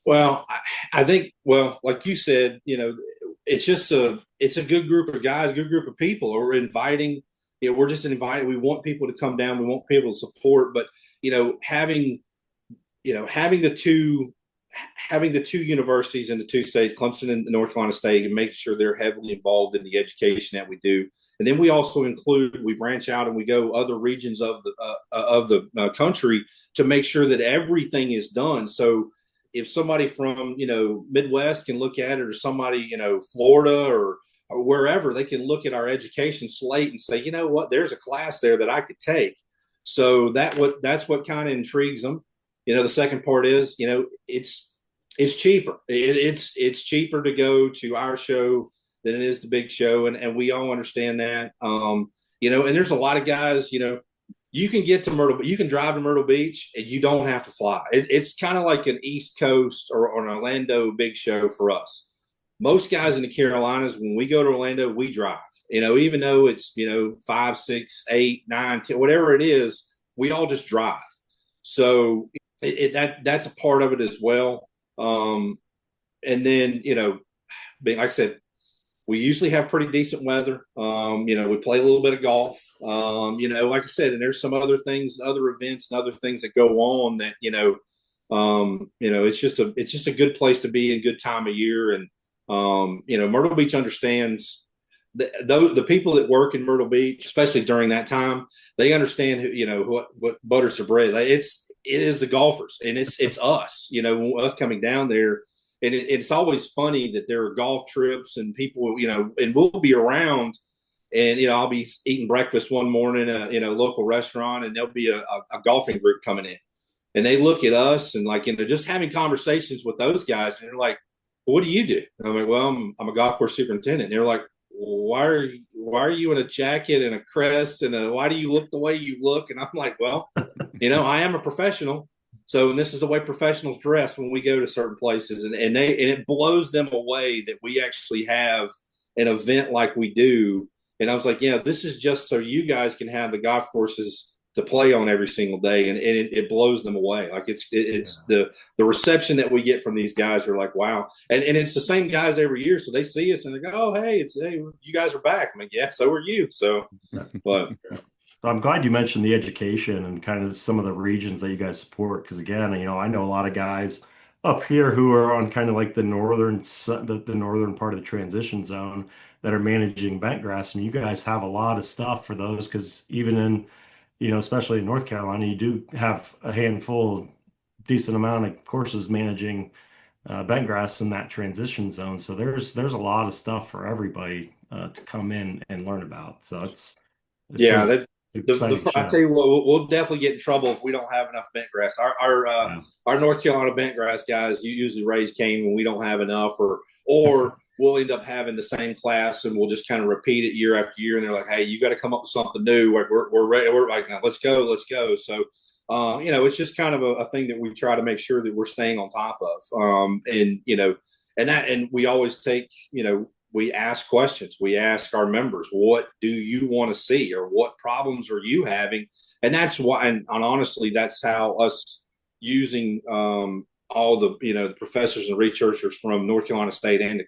Well, I think, like you said, it's just it's a good group of guys, good group of people. We're inviting, we're just inviting. We want people to come down. We want people to support. But having the two universities in the 2 states, Clemson and North Carolina State, and making sure they're heavily involved in the education that we do. And then we also we branch out and we go other regions of the country to make sure that everything is done. So if somebody from, Midwest can look at it, or somebody, Florida or wherever, they can look at our education slate and say, you know what, there's a class there that I could take. So that's what kind of intrigues them. The second part is, it's cheaper. It's cheaper to go to our show than it is the big show. And we all understand that. And there's a lot of guys, you can get to Myrtle, you can drive to Myrtle Beach and you don't have to fly. It's kind of like an East Coast or an Orlando big show for us. Most guys in the Carolinas, when we go to Orlando, we drive, even though it's, 5, 6, 8, 9, 10, whatever it is, we all just drive. So that's a part of it as well. And then, like I said, we usually have pretty decent weather. We play a little bit of golf, like I said, and there's some other things, other events and other things that go on that, it's just a good place to be in, good time of year. And, Myrtle Beach understands the people that work in Myrtle Beach, especially during that time, they understand what butters the bread. Like it is the golfers, and it's us, us coming down there. And it's always funny that there are golf trips and people, and we'll be around, and, I'll be eating breakfast one morning in a local restaurant, and there'll be a golfing group coming in, and they look at us and just having conversations with those guys. And they're like, well, what do you do? And I'm like, well, I'm a golf course superintendent. And they're like, why are you in a jacket and a crest, and why do you look the way you look? And I'm like, well, I am a professional. So, and this is the way professionals dress when we go to certain places, and it blows them away that we actually have an event like we do. And I was like, yeah, this is just so you guys can have the golf courses to play on every single day, and it blows them away. Like it's the reception that we get from these guys are like, wow, and it's the same guys every year, so they see us and they go, oh, hey, you guys are back. I'm like, yeah, so are you. So, but. I'm glad you mentioned the education and kind of some of the regions that you guys support. Because again, I know a lot of guys up here who are on kind of like the northern part of the transition zone that are managing bent grass, and you guys have a lot of stuff for those. Because even in, especially in North Carolina, you do have a handful, decent amount of courses managing bent grass in that transition zone. So there's a lot of stuff for everybody to come in and learn about. So it's Yeah, a that exciting I tell show. you what, we'll definitely get in trouble if we don't have enough bent grass. Yeah. Our North Carolina bent grass guys usually raise cane when we don't have enough, or we'll end up having the same class and we'll just kind of repeat it year after year. And they're like, hey, you got to come up with something new. We're ready. We're like, now, let's go. So, it's just kind of a thing that we try to make sure that we're staying on top of. And we always take, we ask questions. We ask our members, what do you want to see, or what problems are you having? And that's why, and honestly, that's how us using all the professors and researchers from North Carolina State and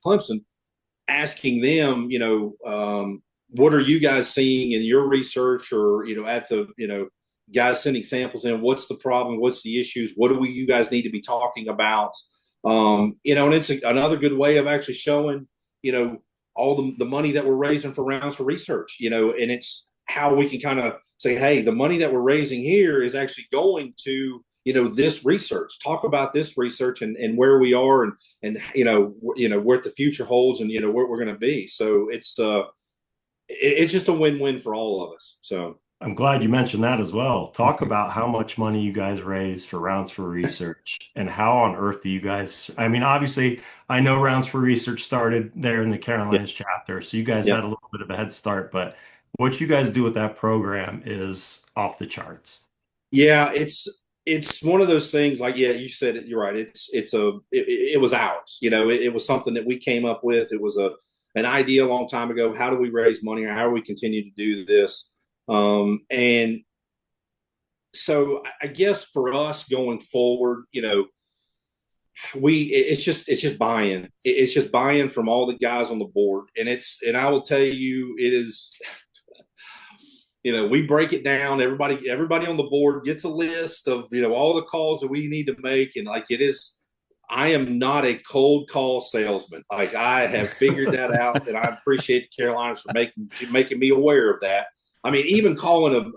Clemson, asking them, what are you guys seeing in your research, or at the guys sending samples in, what's the problem, what's the issues, what do you guys need to be talking about? And it's another good way of actually showing all the money that we're raising for rounds for research, and it's how we can kind of say, hey, the money that we're raising here is actually going to, this research. Talk about this research and where we are, and what the future holds, and where we're going to be. So it's just a win-win for all of us. So I'm glad you mentioned that as well. Talk about how much money you guys raise for Rounds for Research, and how on earth do you guys, obviously, I know Rounds for Research started there in the yeah, Carolinas chapter, so you guys yeah. had a little bit of a head start, but what you guys do with that program is off the charts. Yeah, it's one of those things. Like, yeah, you said it. You're right. It was ours. It was something that we came up with. It was an idea a long time ago. How do we raise money, or how do we continue to do this? And so I guess for us going forward, it's just buy-in. It's just buy-in from all the guys on the board, and I will tell you, it is. We break it down. Everybody on the board gets a list of all the calls that we need to make, and like it is. I am not a cold call salesman. Like, I have figured that out, and I appreciate the Carolinas for making me aware of that. I mean, even calling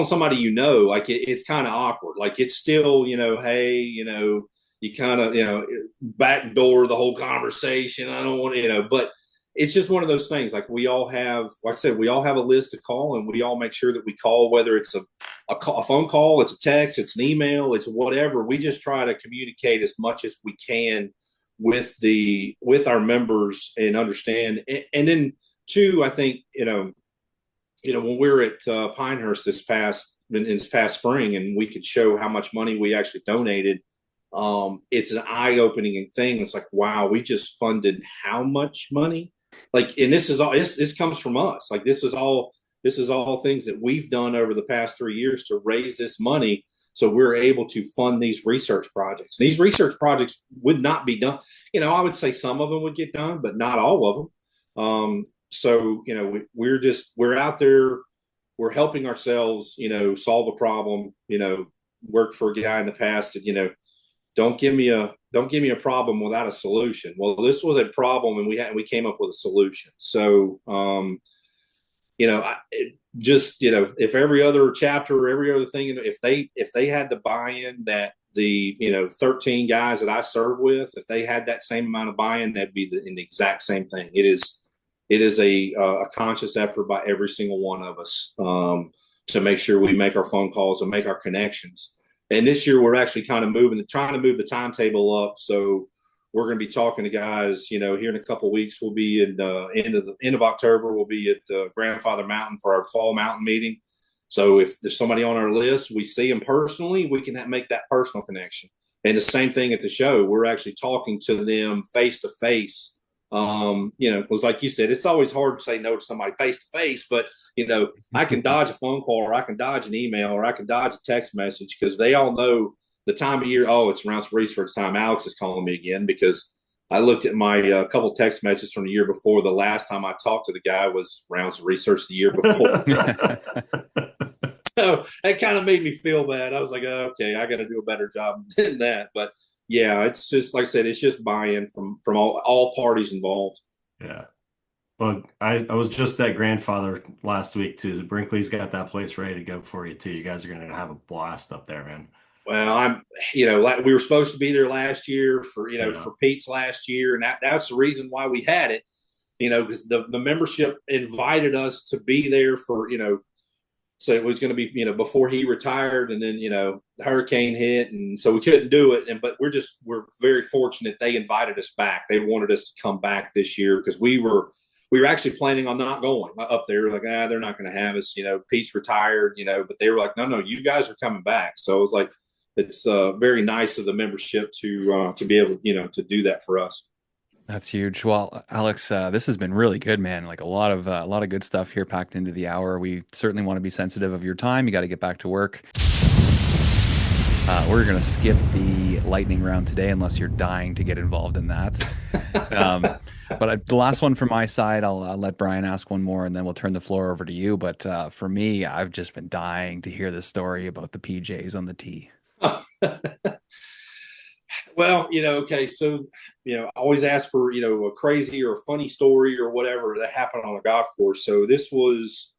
somebody, like it's kind of awkward. Like, it's still, hey, you kind of, backdoor the whole conversation. I don't want to, but it's just one of those things. Like, we all have, like I said, we all have a list to call, and we all make sure that we call, whether it's a phone call, it's a text, it's an email, it's whatever. We just try to communicate as much as we can with our members and understand. And then two, I think, when we were at Pinehurst this past spring, and we could show how much money we actually donated. It's an eye-opening thing. It's like, wow, we just funded how much money? Like, and this comes from us. Like, this is all things that we've done over the past 3 years to raise this money, so we're able to fund these research projects. And these research projects would not be done. I would say some of them would get done, but not all of them. So we're out there, we're helping ourselves, solve a problem. Worked for a guy in the past that don't give me a problem without a solution. Well, this was a problem, and we came up with a solution. So, if every other chapter or every other thing, if they had the buy-in that the 13 guys that I serve with, if they had that same amount of buy-in, that'd be the exact same thing. It is a conscious effort by every single one of us to make sure we make our phone calls and make our connections. And this year we're actually kind of trying to move the timetable up. So we're going to be talking to guys, here in a couple of weeks. We'll be at the end of October. We'll be at Grandfather Mountain for our fall mountain meeting. So if there's somebody on our list, we see them personally, we can make that personal connection. And the same thing at the show, we're actually talking to them face to face. Because like you said, it's always hard to say no to somebody face to face, but I can dodge a phone call, or I can dodge an email, or I can dodge a text message, because they all know the time of year. Oh, it's rounds for research time. Alex is calling me again, because I looked at my couple text messages from the year before. The last time I talked to the guy was rounds of research the year before. So that kind of made me feel bad. I was like, oh, okay, I got to do a better job than that. But yeah, it's just like I said, it's just buy-in from all parties involved. Yeah. Well, I was just that grandfather last week too. Brinkley's got that place ready to go for you too. You guys are going to have a blast up there, man. Well, like we were supposed to be there last year for Pete's last year, and that's the reason why we had it. Because the membership invited us to be there for so it was going to be before he retired, and then the hurricane hit, and so we couldn't do it. But we're very fortunate they invited us back. They wanted us to come back this year, because we were actually planning on not going up there. Like, they're not going to have us. Pete's retired. But they were like, no, you guys are coming back. So it was like, it's very nice of the membership to be able to do that for us. That's huge. Well, Alex, this has been really good, man. Like a lot of good stuff here packed into the hour. We certainly want to be sensitive of your time. You got to get back to work. We're going to skip the lightning round today, unless you're dying to get involved in that. But the last one from my side, I'll let Brian ask one more, and then we'll turn the floor over to you. But for me, I've just been dying to hear this story about the PJs on the tee. Well, okay, so I always ask for a crazy or a funny story or whatever that happened on the golf course. So this was,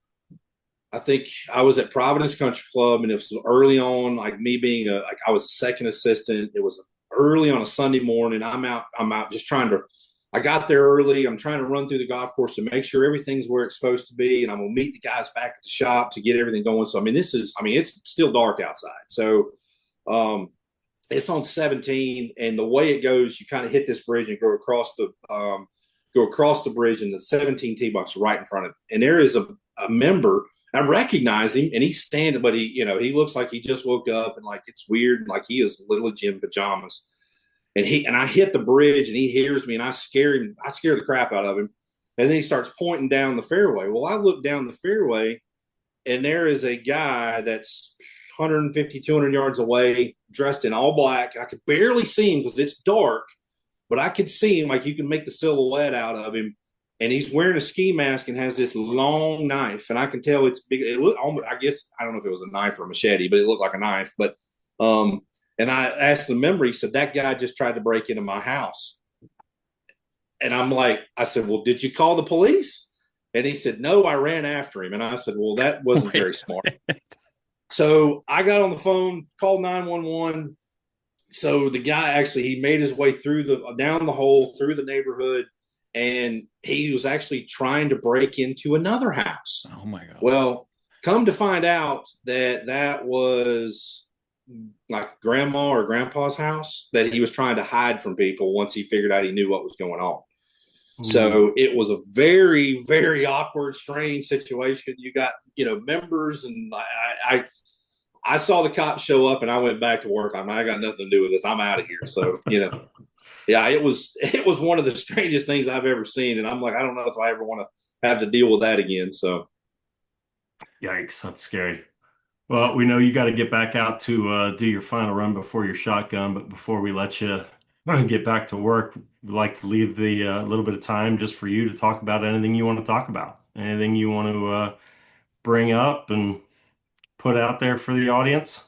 I think I was at Providence Country Club, and it was early on, like me being I was a second assistant. It was early on a Sunday morning. I'm out just I got there early. I'm trying to run through the golf course to make sure everything's where it's supposed to be, and I'm gonna meet the guys back at the shop to get everything going. So it's still dark outside. So it's on 17, and the way it goes, you kind of hit this bridge and go across the bridge, and the 17 tee box right in front of it. And there is a member. I recognize him, and he's standing, but he looks like he just woke up, and like it's weird, like he is literally in pajamas. And I hit the bridge, and he hears me, and I scare him. I scare the crap out of him. And then he starts pointing down the fairway. Well, I look down the fairway, and there is a guy that's 150, 200 yards away, dressed in all black. I could barely see him because it's dark, but I could see him, like you can make the silhouette out of him. And he's wearing a ski mask and has this long knife, and I can tell it's big. It looked almost, I guess, I don't know if it was a knife or a machete, but it looked like a knife. But and I asked the member, he said, that guy just tried to break into my house. And I said, well, did you call the police? And he said, no, I ran after him. And I said, well, that wasn't very smart. So I got on the phone, called 911. So the guy he made his way down the hole, through the neighborhood, and he was actually trying to break into another house. Oh my God. Well, come to find out that was like grandma or grandpa's house that he was trying to hide from people once he figured out he knew what was going on. Ooh. So it was a very, very awkward, strange situation. You got, members, and I saw the cops show up, and I went back to work. I got nothing to do with this. I'm out of here. So, yeah, it was one of the strangest things I've ever seen. And I'm like, I don't know if I ever want to have to deal with that again. So. Yikes. That's scary. Well, we know you got to get back out to do your final run before your shotgun. But before we let you get back to work, we'd like to leave the little bit of time just for you to talk about anything you want to talk about, anything you want to bring up and put out there for the audience.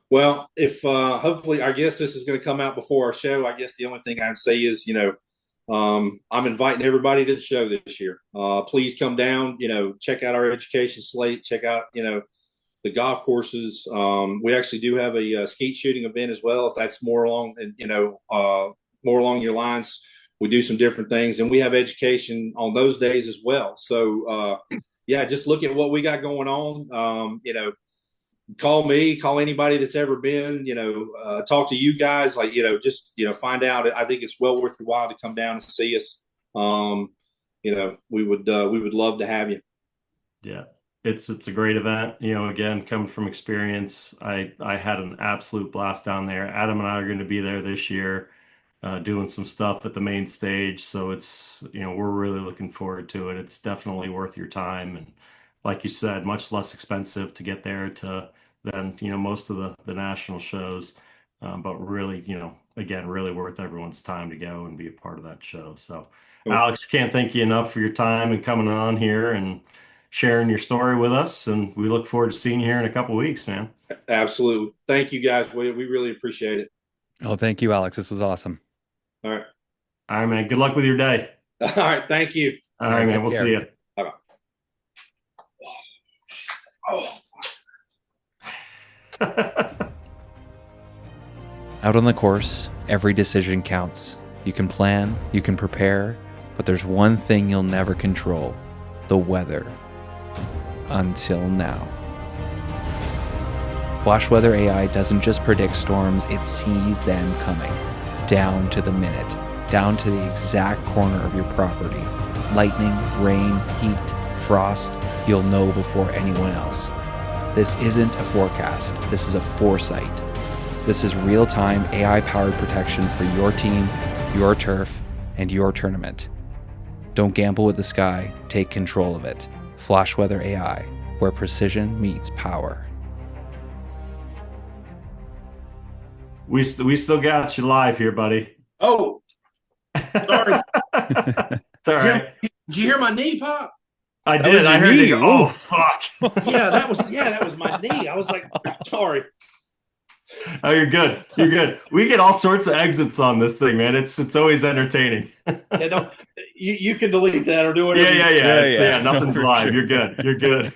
Well, if hopefully, I guess this is going to come out before our show. I guess the only thing I would say is, I'm inviting everybody to the show this year. Please come down, check out our education slate, check out, the golf courses. We actually do have a skeet shooting event as well. If that's more along, more along your lines, we do some different things, and we have education on those days as well. So, yeah, just look at what we got going on. Call me, call anybody that's ever been, talk to you guys, find out. I think it's well worth your while to come down and see us. We would love to have you. Yeah. it's a great event. Again, coming from experience, I had an absolute blast down there. Adam and I are going to be there this year, doing some stuff at the main stage. So we're really looking forward to it. It's definitely worth your time. And like you said, much less expensive to get there than, most of the national shows. But really, again, really worth everyone's time to go and be a part of that show. So, Oh, Alex, can't thank you enough for your time and coming on here and sharing your story with us. And we look forward to seeing you here in a couple weeks, man. absolutely. Thank you guys. We really appreciate it. Oh, thank you, Alex. This was awesome. All right. All right, man. Good luck with your day. All right. Thank you. All right, man. take We'll care. see you. Bye-bye. Oh. Out on the course, every decision counts. You can plan, you can prepare, but there's one thing you'll never control: the weather. Until now. Flash Weather AI doesn't just predict storms, it sees them coming. Down to the minute, down to the exact corner of your property. Lightning, rain, heat, frost, you'll know before anyone else. This isn't a forecast, this is a foresight. This is real-time AI-powered protection for your team, your turf, and your tournament. Don't gamble with the sky, take control of it. Flash Weather AI, where precision meets power. We still got you live here, buddy. Oh, sorry. It's all right. Did you hear my knee pop? I That did. was I your heard knee. you go, oh, fuck. Yeah, that was my knee. I was like, sorry. Oh, you're good. You're good. We get all sorts of exits on this thing, man. It's always entertaining. Yeah, don't, you can delete that or do whatever. Yeah. Yeah. Nothing's For live. sure. You're good. You're good.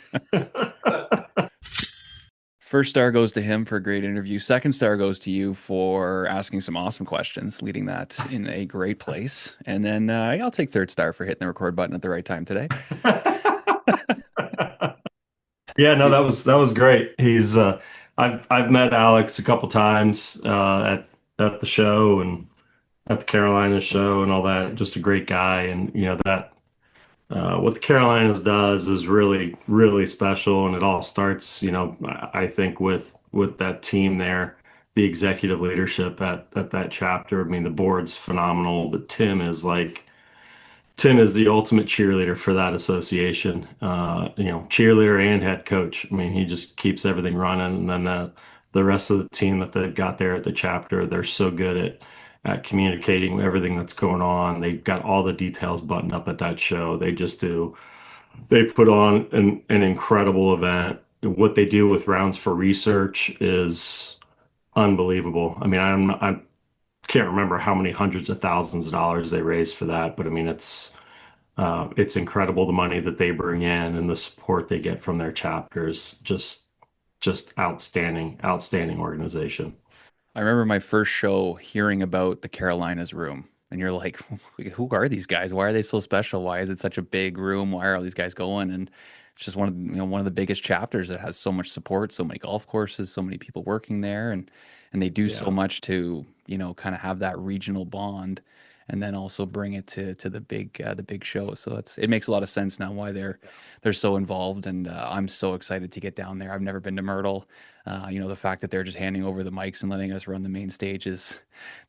First star goes to him for a great interview. Second star goes to you for asking some awesome questions, leading that in a great place. And then I'll take third star for hitting the record button at the right time today. Yeah, no, that was great. I've met Alex a couple times at the show and at the Carolinas show and all that. Just a great guy, and that what the Carolinas does is really really special, and it all starts, I think with that team there, the executive leadership at that chapter. I mean, the board's phenomenal, but Tim is the ultimate cheerleader for that association. Cheerleader and head coach. I mean, he just keeps everything running. And then the rest of the team that they've got there at the chapter, they're so good at communicating everything that's going on. They've got all the details buttoned up at that show. They put on an incredible event. What they do with rounds for research is unbelievable. I mean, I can't remember how many hundreds of thousands of dollars they raised for that, but I mean, it's incredible the money that they bring in and the support they get from their chapters. Just outstanding organization. I remember my first show hearing about the Carolinas room, and you're like, who are these guys? Why are they so special? Why is it such a big room? Why are all these guys going? And it's just one of the biggest chapters that has so much support, so many golf courses, so many people working there, and they do so Yeah. much to, kind of have that regional bond, and then also bring it to the big show. So it makes a lot of sense now why they're so involved, and I'm so excited to get down there. I've never been to Myrtle. The fact that they're just handing over the mics and letting us run the main stage it's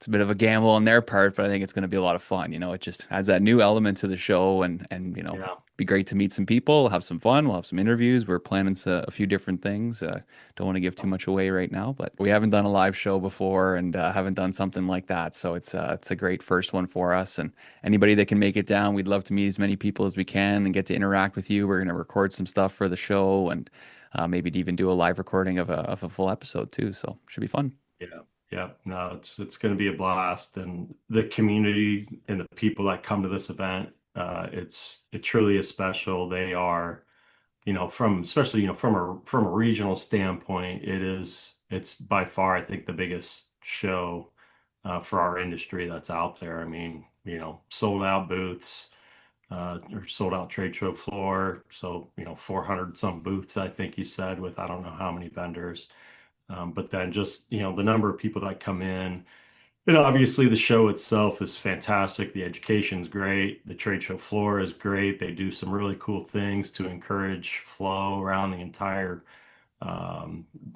a bit of a gamble on their part, but I think it's going to be a lot of fun. It just adds that new element to the show, and Yeah. be great to meet some people, have some fun. We'll have some interviews. We're planning a few different things. Don't want to give too much away right now, but we haven't done a live show before and haven't done something like that. So it's a great first one for us. And anybody that can make it down, we'd love to meet as many people as we can and get to interact with you. We're going to record some stuff for the show and maybe to even do a live recording of a full episode too. So should be fun. Yeah. Yeah. No, it's going to be a blast, and the community and the people that come to this event, it truly is special. They are, especially, from a regional standpoint, it's by far, I think, the biggest show for our industry that's out there. I mean, sold out booths, or sold out trade show floor. So, 400 some booths, I think you said, with I don't know how many vendors. But then just, the number of people that come in, And obviously, the show itself is fantastic. The education's great. The trade show floor is great. They do some really cool things to encourage flow um,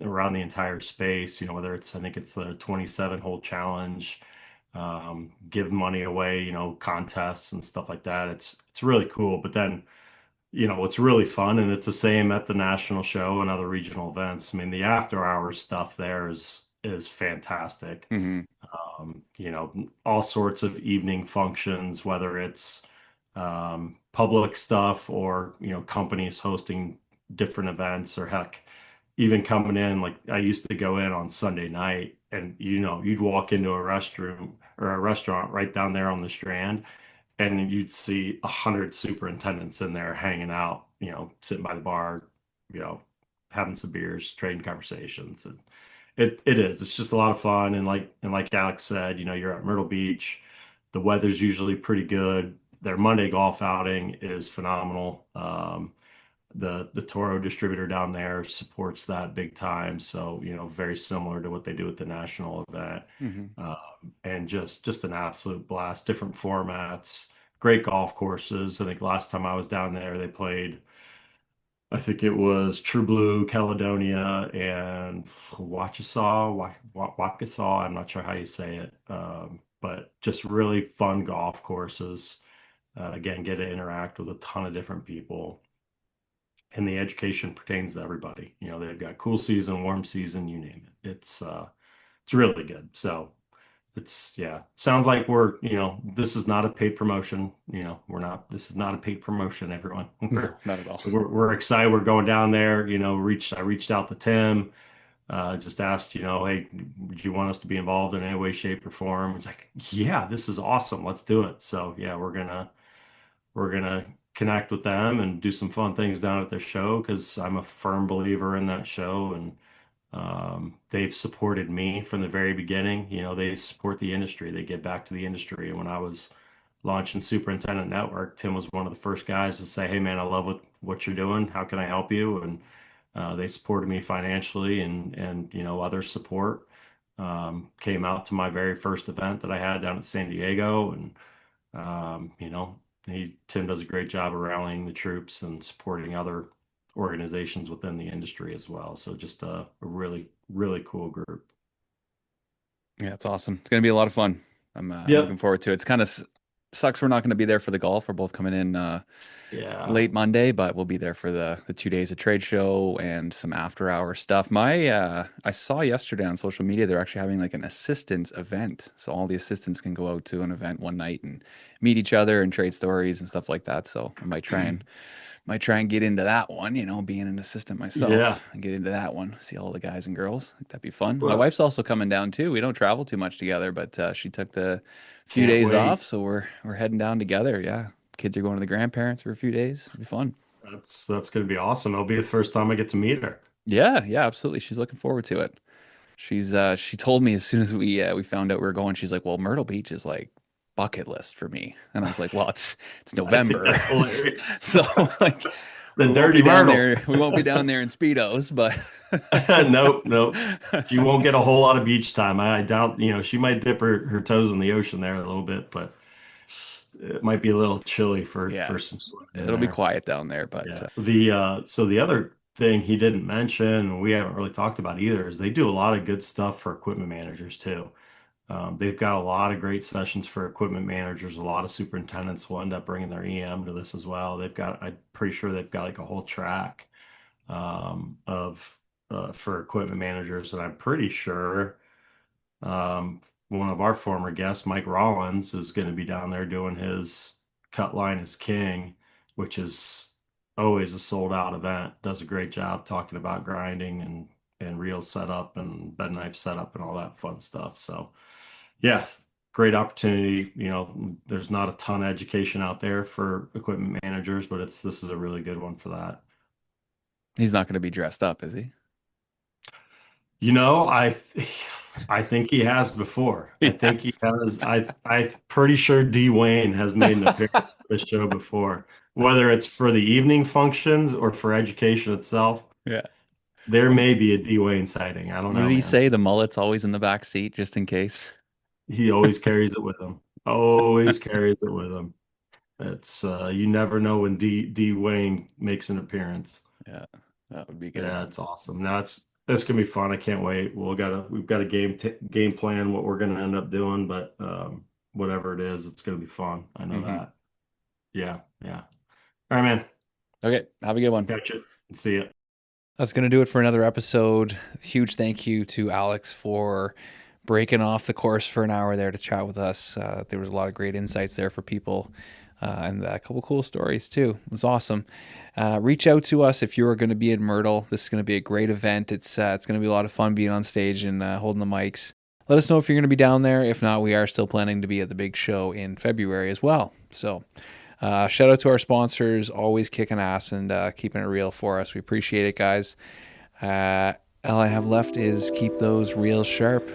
around the entire space. You know, whether it's I think it's the 27 hole challenge, give money away, contests and stuff like that. It's really cool. But then, it's really fun, and it's the same at the national show and other regional events. I mean, the after hours stuff there is fantastic. Hmm. All sorts of evening functions, whether it's public stuff or, companies hosting different events, or heck, even coming in. Like I used to go in on Sunday night, and, you'd walk into a restroom or a restaurant right down there on the Strand, and you'd see 100 superintendents in there hanging out, sitting by the bar, you know, having some beers, trading conversations. And it's just a lot of fun. And like Alex said, you're at Myrtle Beach. The weather's usually pretty good. Their Monday golf outing is phenomenal. The Toro distributor down there supports that big time. So, very similar to what they do at the national event. Hmm. And just an absolute blast, different formats, great golf courses. I think last time I was down there, they played, I think it was True Blue, Caledonia, and Waukesha. I'm not sure how you say it. But just really fun golf courses. Again, get to interact with a ton of different people. And the education pertains to everybody. They've got cool season, warm season, you name it. It's really good. So yeah, sounds like this is not a paid promotion. This is not a paid promotion, everyone. No, not at all. We're excited. We're going down there. I reached out to Tim, just asked, hey, would you want us to be involved in any way, shape, or form? It's like, yeah, this is awesome. Let's do it. So yeah, we're gonna connect with them and do some fun things down at their show, because I'm a firm believer in that show. And they've supported me from the very beginning. They support the industry. They give back to the industry. And when I was launching Superintendent Network, Tim was one of the first guys to say, "Hey, man, I love what you're doing. How can I help you?" And they supported me financially, and other support. Came out to my very first event that I had down at San Diego, and Tim does a great job of rallying the troops and supporting other organizations within the industry as well. So just a really, really cool group. Yeah, it's awesome. It's gonna be a lot of fun. I'm looking Yep. forward to it. It's kind of sucks we're not going to be there for the golf. We're both coming in Yeah. late Monday, but we'll be there for the 2 days of trade show and some after hour stuff. I saw yesterday on social media they're actually having like an assistants event, so all the assistants can go out to an event one night and meet each other and trade stories and stuff like that. So I might try and get into that one, being an assistant Yeah. myself, and get into that one, see all the guys and girls. I think that'd be fun. My Well, wife's also coming down too. We don't travel too much together, but she took the few can't days off, wait. so we're heading down together. Yeah, kids are going to the grandparents for a few days. It'll be fun. That's going to be awesome. It'll be the first time I get to meet her. Yeah, yeah, absolutely. She's looking forward to it. She told me as soon as we found out we were going, she's like, "Well, Myrtle Beach is like bucket list for me," and I was like, "Well, it's I think November, that's hilarious. so like The we won't Dirty be down Myrtle. there. We won't be down there in speedos, but." Nope, nope. She won't get a whole lot of beach time. I doubt, she might dip her toes in the ocean there a little bit, but it might be a little chilly Yeah, for some swimming in it'll be there. quiet down there, but Yeah. So the other thing he didn't mention, and we haven't really talked about either, is they do a lot of good stuff for equipment managers too. They've got a lot of great sessions for equipment managers. A lot of superintendents will end up bringing their EM to this as well. I'm pretty sure they've got like a whole track of for equipment managers, and I'm pretty sure one of our former guests, Mike Rollins, is going to be down there doing his Cut Line is King, which is always a sold out event. Does a great job talking about grinding and reel setup and bed knife setup and all that fun stuff. So yeah, great opportunity. There's not a ton of education out there for equipment managers, but this is a really good one for that. he's not going to be dressed up, is he? I think he has before. I think he Yes. has. I'm pretty sure D Wayne has made an appearance at this show before, whether it's for the evening functions or for education itself. Yeah. There may be a D Wayne sighting. I don't What did know, he man. say? The mullet's always in the back seat just in case. He always carries it with him. Always carries it with him. It's you never know when D Wayne makes an appearance. Yeah, that would be good. Yeah, it's awesome. Now it's gonna be fun. I can't wait. We've got a game plan what we're gonna end up doing, but whatever it is, it's gonna be fun. I know that. Yeah, yeah. All right, man. Okay, have a good one. Catch it and see you. That's going to do it for another episode. Huge thank you to Alex for breaking off the course for an hour there to chat with us. There was a lot of great insights there for people and a couple cool stories too. It was awesome. Reach out to us if you are going to be in Myrtle. This is going to be a great event. It's going to be a lot of fun being on stage and holding the mics. Let us know if you're going to be down there. If not, we are still planning to be at the big show in February as well. So shout out to our sponsors, always kicking ass and keeping it real for us. We appreciate it, guys. All I have left is keep those reels sharp.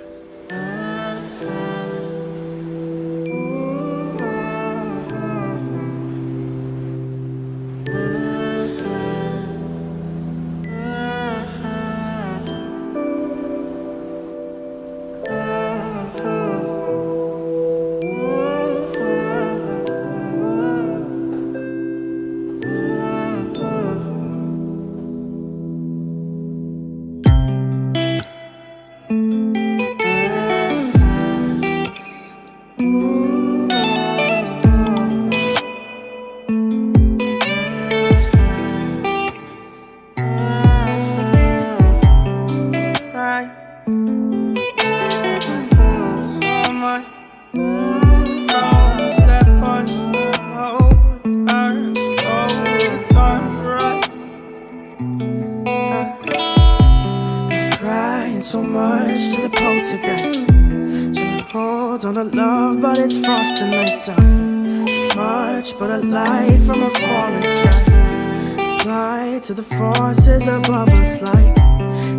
So much to the poltergeist. Trying to hold on to love, but it's frost and nice time. Much but a light from a falling sky. Apply to the forces above us like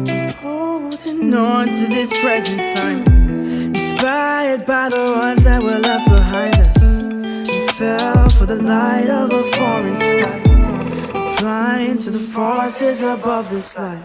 keep holding on to this present time. Inspired by the ones that were left behind us. We fell for the light of a foreign sky. Applying to the forces above this life.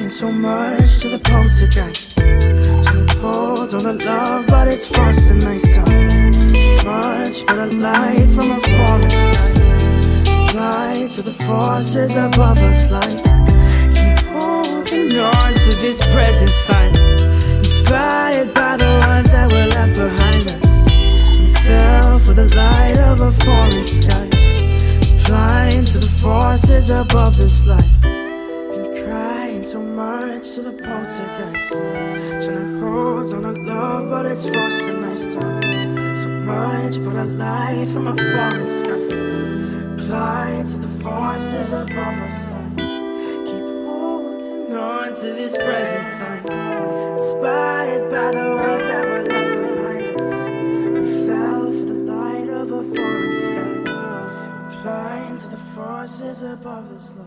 So much to the poltergeist. Trying to hold on to love, but it's frost and nice time. Much but a light from a falling sky. Apply to the forces above us like keep holding on to this present time. Inspired by the ones that were left behind us. We fell for the light of a foreign sky. Applying to the forces above this life. So much to the poltergeist. Trying to hold on to love, but it's frost and nice time. So much but a light from a falling sky. Apply to the forces above us. Keep holding on to this present time. Inspired by the ones that were left behind us. We fell for the light of a foreign sky. Applying to the forces above this life.